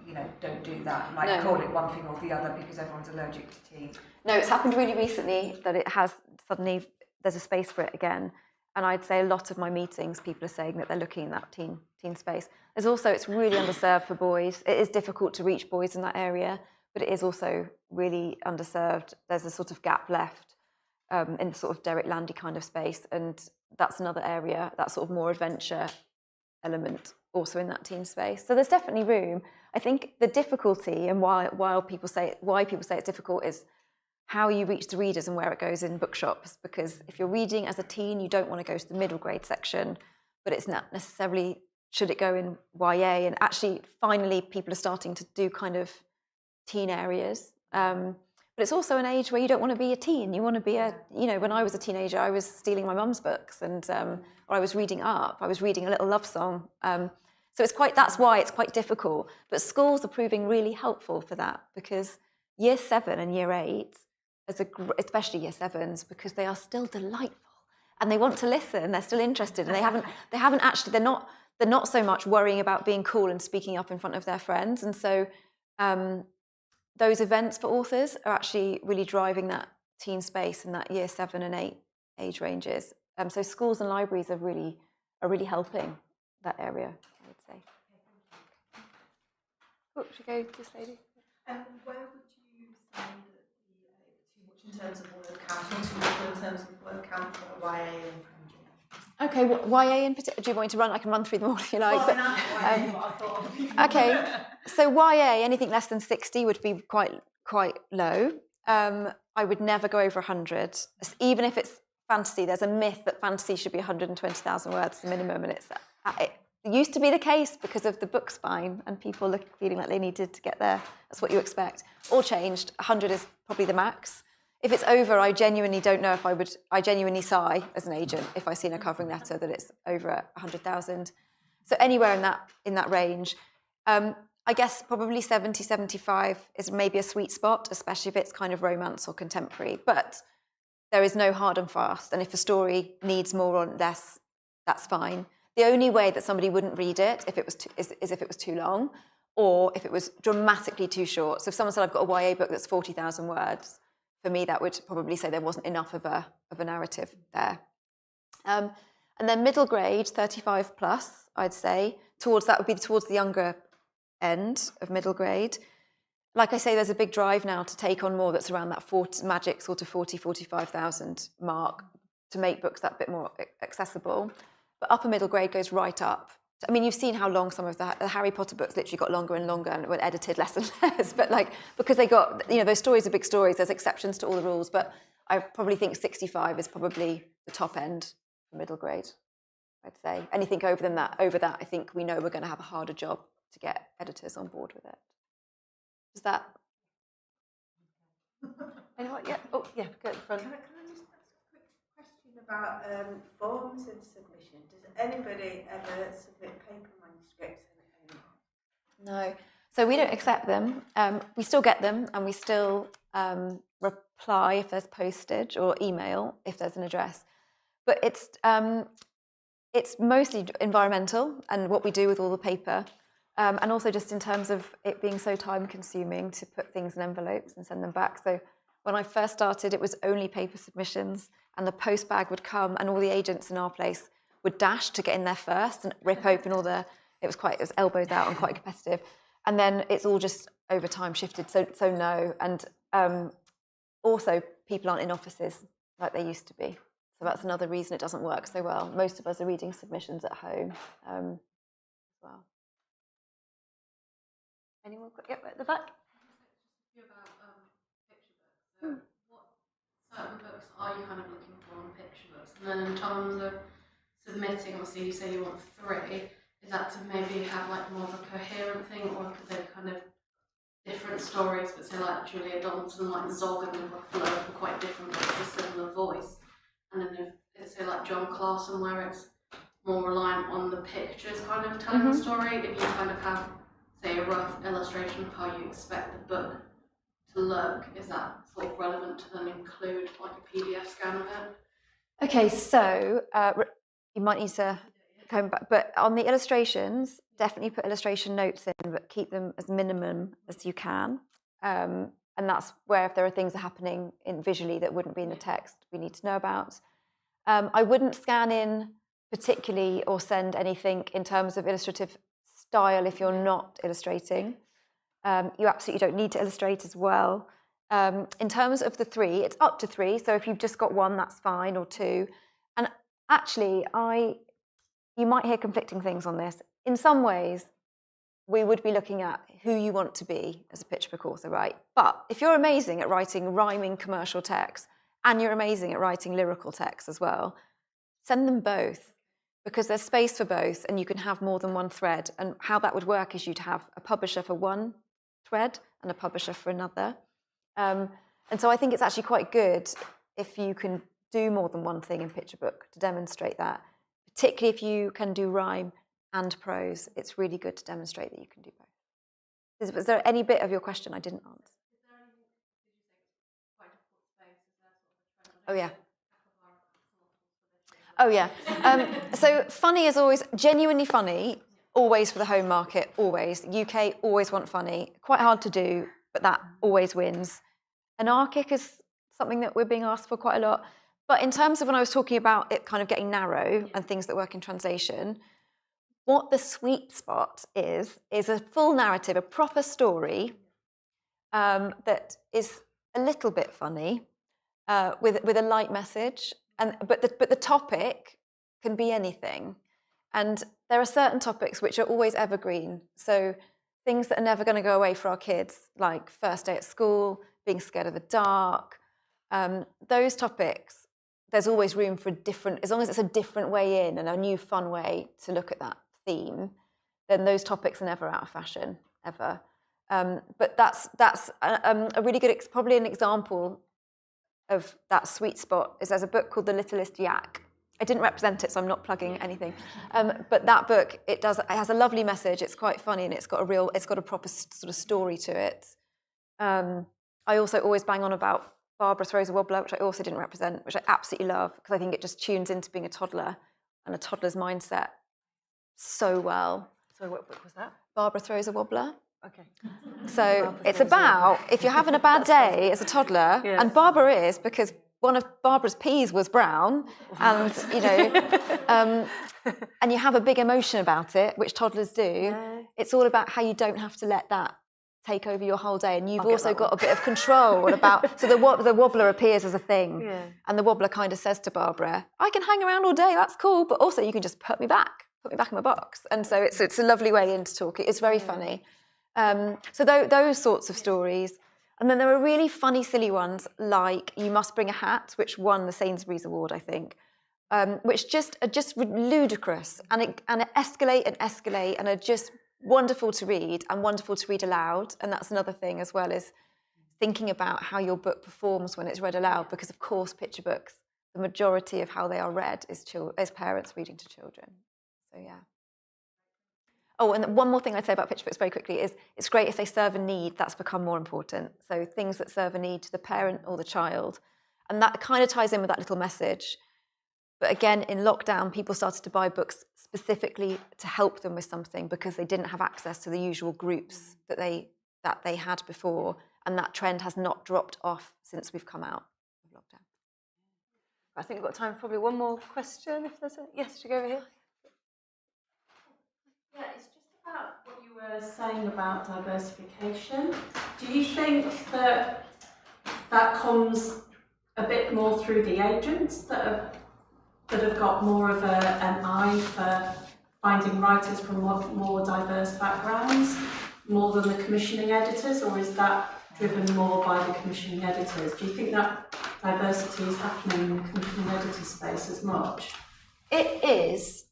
be a kind of, don't do that, like call it one thing or the other because everyone's allergic to teen? No, it's happened really recently that it has suddenly, there's a space for it again. And I'd say a lot of my meetings, people are saying that they're looking in that teen space. There's also, it's really underserved for boys. It is difficult to reach boys in that area, but it is also really underserved. There's a sort of gap left in the sort of Derek Landy kind of space. And that's another area, that sort of more adventure element also in that teen space. So there's definitely room. I think the difficulty and why people say it's difficult is how you reach the readers and where it goes in bookshops. Because if you're reading as a teen, you don't want to go to the middle grade section, but it's not necessarily should it go in YA? And actually, finally, people are starting to do kind of teen areas. But it's also an age where you don't want to be a teen. You want to be when I was a teenager, I was stealing my mum's books, and or I was reading up. I was reading a little love song. So that's why it's quite difficult. But schools are proving really helpful for that, because year 7 and year 8, especially year 7s, because they are still delightful and they want to listen. They're still interested, and they're not so much worrying about being cool and speaking up in front of their friends. And so those events for authors are actually really driving that teen space in that year 7 and 8 age ranges. So schools and libraries are really helping that area, I would say. Oh, should we go to this lady? Where would you say that too much in terms of word count, or too much in terms of word count for YA and Okay, YA in particular, do you want me to run? I can run through them all if you like. Well, I thought okay, so YA, anything less than 60 would be quite low. I would never go over 100. Even if it's fantasy, there's a myth that fantasy should be 120,000 words minimum, and it used to be the case because of the book spine and people feeling like they needed to get there. That's what you expect. All changed. 100 is probably the max. If it's over, I genuinely don't know if I genuinely sigh as an agent if I see in a covering letter that it's over 100,000. So anywhere in that range. I guess probably 70, 75 is maybe a sweet spot, especially if it's kind of romance or contemporary. But there is no hard and fast. And if a story needs more or less, that's fine. The only way that somebody wouldn't read it is if it was too long, or if it was dramatically too short. So if someone said, I've got a YA book that's 40,000 words, for me, that would probably say there wasn't enough of a narrative there. And then middle grade, 35 plus, I'd say. That would be towards the younger end of middle grade. Like I say, there's a big drive now to take on more that's around that magic sort of 45,000 mark to make books that bit more accessible. But upper middle grade goes right up. I mean, you've seen how long some of the Harry Potter books literally got longer and longer and were edited less and less. But because they got, those stories are big stories, there's exceptions to all the rules. But I probably think 65 is probably the top end for middle grade, I'd say. Anything over that, I think we know we're going to have a harder job to get editors on board with it. Is that? Anyone? Yeah. Oh, yeah. Go at the front. Can I just ask a quick question about forms of submission? Does anybody ever submit paper manuscripts anymore? No. So we don't accept them. We still get them, and we still reply if there's postage, or email if there's an address. But it's mostly environmental and what we do with all the paper. And also just in terms of it being so time-consuming to put things in envelopes and send them back. So when I first started, it was only paper submissions, and the post bag would come, and all the agents in our place would dash to get in there first and rip open all the. It was elbows out and quite competitive. And then it's all just over time shifted. So no, and also people aren't in offices like they used to be. So that's another reason it doesn't work so well. Most of us are reading submissions at home as well. Anyone got at the back? About picture books. So what certain books are you kind of looking for on picture books? And then in terms of submitting, obviously you say you want 3. Is that to maybe have like more of a coherent thing, or could they kind of different stories, but say like Julia Donaldson, like Zog and Buffalo are quite different, but it's a similar voice. And then if it's say like John Clarkson, where it's more reliant on the pictures kind of telling the story, if you kind of have say a rough illustration of how you expect the book to look, is that sort of relevant to then include like a PDF scan of it? Okay, so you might need to come back, but on the illustrations, definitely put illustration notes in, but keep them as minimum as you can. And that's where if there are things that are happening visually that wouldn't be in the text, we need to know about. I wouldn't scan in particularly or send anything in terms of illustrative style if you're not illustrating. You absolutely don't need to illustrate as well. In terms of the 3, it's up to 3. So if you've just got 1, that's fine, or 2. And actually, you might hear conflicting things on this. In some ways, we would be looking at who you want to be as a picture book author, right? But if you're amazing at writing rhyming commercial text, and you're amazing at writing lyrical text as well, send them both. because there's space for both and you can have more than one thread. And how that would work is you'd have a publisher for one thread and a publisher for another. And so I think it's actually quite good if you can do more than one thing in picture book to demonstrate that, particularly if you can do rhyme and prose. It's really good to demonstrate that you can do both. Was there any bit of your question I didn't answer? Oh, yeah. Oh, yeah. So funny is always, genuinely funny, always for the home market, always. UK always want funny. Quite hard to do, but that always wins. Anarchic is something that we're being asked for quite a lot. But in terms of when I was talking about it kind of getting narrow and things that work in translation, what the sweet spot is a full narrative, a proper story that is a little bit funny, with a light message, but the topic can be anything. And there are certain topics which are always evergreen. So things that are never going to go away for our kids, like first day at school, being scared of the dark. Those topics, there's always room for different, as long as it's a different way in and a new fun way to look at that theme, then those topics are never out of fashion, ever. But that's a really good, probably an example of that sweet spot is there's a book called The Littlest Yak. I didn't represent it, so I'm not plugging anything. But that book, it has a lovely message. It's quite funny, and it's got a proper sort of story to it. I also always bang on about Barbara Throws a Wobbler, which I also didn't represent, which I absolutely love because I think it just tunes into being a toddler and a toddler's mindset so well. So what book was that? Barbara Throws a Wobbler. Okay. So it's about if you're having a bad day as a toddler, yeah. And Barbara is, because one of Barbara's peas was brown, and and you have a big emotion about it, which toddlers do. Yeah. It's all about how you don't have to let that take over your whole day, and you've also got a bit of control about. So the wobbler appears as a thing, and the wobbler kind of says to Barbara, "I can hang around all day, that's cool, but also you can just put me back in my box." And so it's a lovely way into talking. It's very funny. So those sorts of stories. And then there are really funny, silly ones like You Must Bring a Hat, which won the Sainsbury's Award, I think, which are just ludicrous and escalate and are just wonderful to read and wonderful to read aloud. And that's another thing as well, is thinking about how your book performs when it's read aloud, because, of course, picture books, the majority of how they are read is parents reading to children. So, yeah. Oh, and one more thing I'd say about picture books very quickly is it's great if they serve a need. That's become more important. So things that serve a need to the parent or the child. And that kind of ties in with that little message. But again, in lockdown, people started to buy books specifically to help them with something because they didn't have access to the usual groups that they had before. And that trend has not dropped off since we've come out of lockdown. I think we've got time for probably one more question, if there's a... Yes, to go over here. Yeah, it's just about what you were saying about diversification. Do you think that comes a bit more through the agents that have got more of an eye for finding writers from more diverse backgrounds, more than the commissioning editors, or is that driven more by the commissioning editors? Do you think that diversity is happening in the commissioning editor space as much? It is.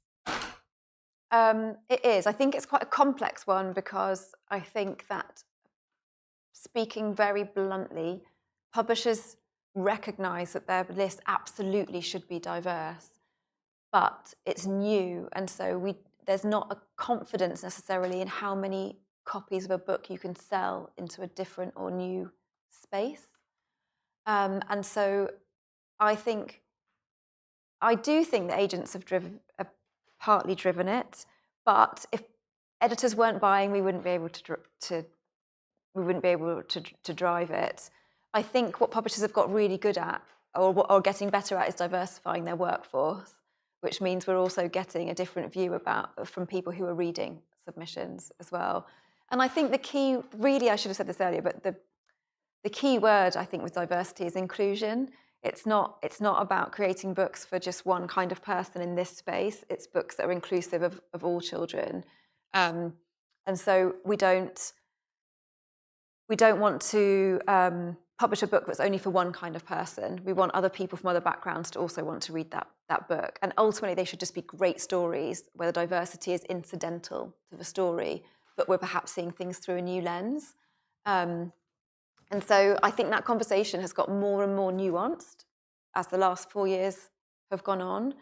It is. I think it's quite a complex one because I think that, speaking very bluntly, publishers recognise that their list absolutely should be diverse, but it's new, and so there's not a confidence necessarily in how many copies of a book you can sell into a different or new space. And so I do think that agents have partly driven it, but if editors weren't buying, we wouldn't be able to drive it. I think what publishers have got really good at, or getting better at, is diversifying their workforce, which means we're also getting a different view from people who are reading submissions as well. And I think the key, really, I should have said this earlier, but the key word I think with diversity is inclusion. It's not about creating books for just one kind of person in this space. It's books that are inclusive of all children, and so we don't want to publish a book that's only for one kind of person. We want other people from other backgrounds to also want to read that book. And ultimately, they should just be great stories where the diversity is incidental to the story, but we're perhaps seeing things through a new lens. And so I think that conversation has got more and more nuanced as the last 4 years have gone on.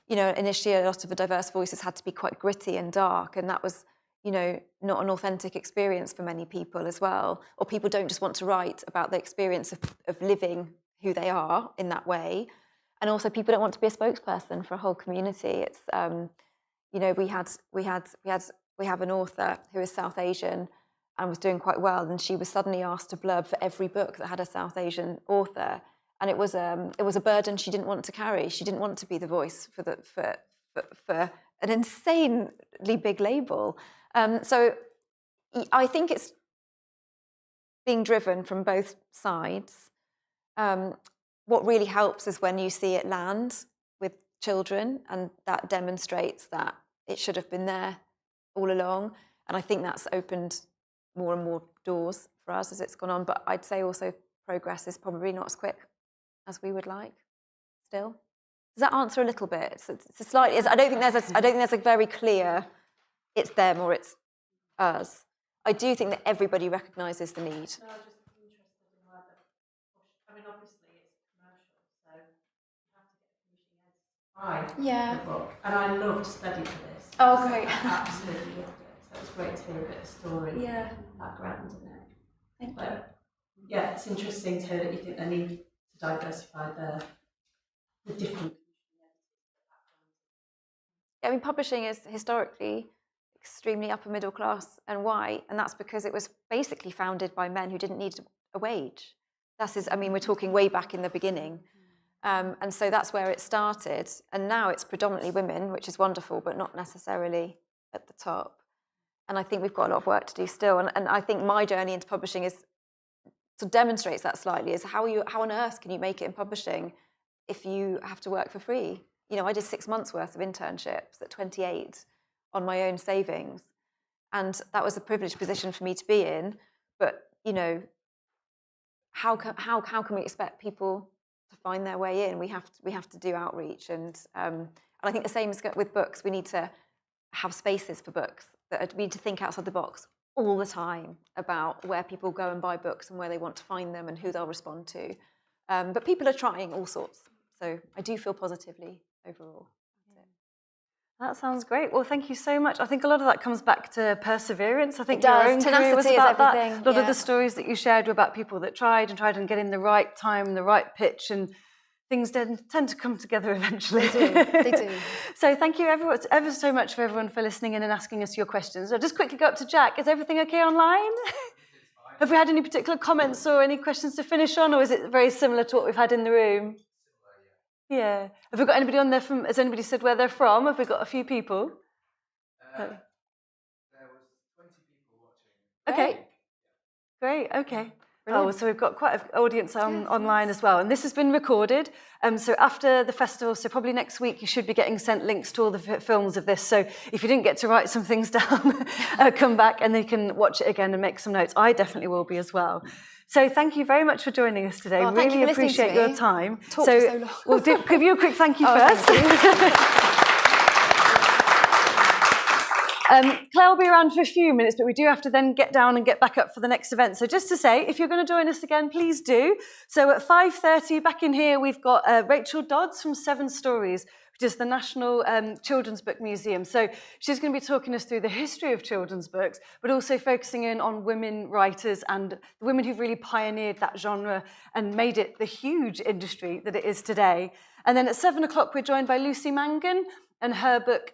You know, initially a lot of the diverse voices had to be quite gritty and dark, and that was, you know, not an authentic experience for many people as well. Or people don't just want to write about the experience of living who they are in that way. And also people don't want to be a spokesperson for a whole community. It's, you know, we have an author who is South Asian and was doing quite well, and she was suddenly asked to blurb for every book that had a South Asian author, and it was a burden she didn't want to carry. She didn't want to be the voice for an insanely big label. So I think it's being driven from both sides. What really helps is when you see it land with children, and that demonstrates that it should have been there all along. And I think that's opened more and more doors for us as it's gone on. But I'd say also progress is probably not as quick as we would like still. Does that answer a little bit? It's a slightly, I don't think there's a very clear, it's them or it's us. I do think that everybody recognises the need. No, just interested in where the push. I mean, obviously it's commercial, so you have to get a commissioning edit the book. And I loved study for this. Oh, great. I absolutely loved it. So it's great to hear a bit of story background in it. Thank you. But yeah, it's interesting to hear that you think they need to diversify the different. I mean, publishing is historically extremely upper middle class and white, and that's because it was basically founded by men who didn't need a wage. I mean, we're talking way back in the beginning. And so that's where it started. And now it's predominantly women, which is wonderful, but not necessarily at the top. And I think we've got a lot of work to do still. And I think my journey into publishing demonstrates that slightly, is how on earth can you make it in publishing if you have to work for free? You know, I did 6 months worth of internships at 28 on my own savings. And that was a privileged position for me to be in. But, you know, how can we expect people to find their way in? We have to do outreach. And I think the same is with books. We need to have spaces for books. We need to think outside the box all the time about where people go and buy books and where they want to find them and who they'll respond to. But people are trying all sorts. So I do feel positively overall. That sounds great. Well, thank you so much. I think a lot of that comes back to perseverance. I think It does. your own career was Tenacity is about everything. that. A lot of the stories that you shared were about people that tried and getting the right time, the right pitch, and things tend to come together eventually. They do. So thank you ever so much for everyone for listening in and asking us your questions. I'll just quickly go up to Jack. Is everything okay online? Have we had any particular comments or any questions to finish on, or is it very similar to what we've had in the room? Yeah. Have we got anybody on there from, has anybody said where they're from? Have we got a few people? There was 20 people watching. Okay. Great, okay. Oh, so we've got quite an audience online as well. And this has been recorded. So after the festival, so probably next week, you should be getting sent links to all the films of this. So if you didn't get to write some things down, come back and then you can watch it again and make some notes. I definitely will be as well. So thank you very much for joining us today. Oh, thank you really for listening appreciate to me. your time. Talked for so long. We'll give you a quick thank you first. Claire will be around for a few minutes, but we do have to then get down and get back up for the next event. So just to say, if you're going to join us again, please do. So at 5:30 back in here, we've got Rachel Dodds from 7 Stories, which is the National Children's Book Museum. So she's going to be talking us through the history of children's books, but also focusing in on women writers and the women who've really pioneered that genre and made it the huge industry that it is today. And then at 7 o'clock, we're joined by Lucy Mangan and her book,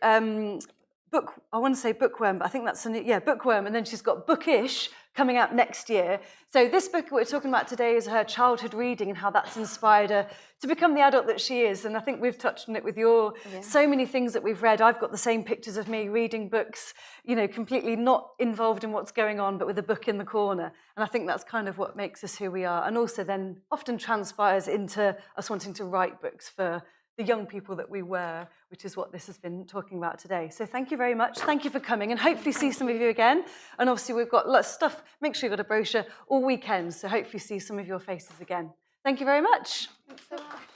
I want to say Bookworm, but I think that's, Bookworm. And then she's got Bookish coming out next year. So this book we're talking about today is her childhood reading and how that's inspired her to become the adult that she is. And I think we've touched on it with so many things that we've read. I've got the same pictures of me reading books, you know, completely not involved in what's going on, but with a book in the corner. And I think that's kind of what makes us who we are. And also then often transpires into us wanting to write books for the young people that we were, which is what this has been talking about today. So thank you very much. Thank you for coming, and hopefully see some of you again. And obviously we've got lots of stuff. Make sure you've got a brochure all weekend, so hopefully see some of your faces again. Thank you very much. Thanks so much.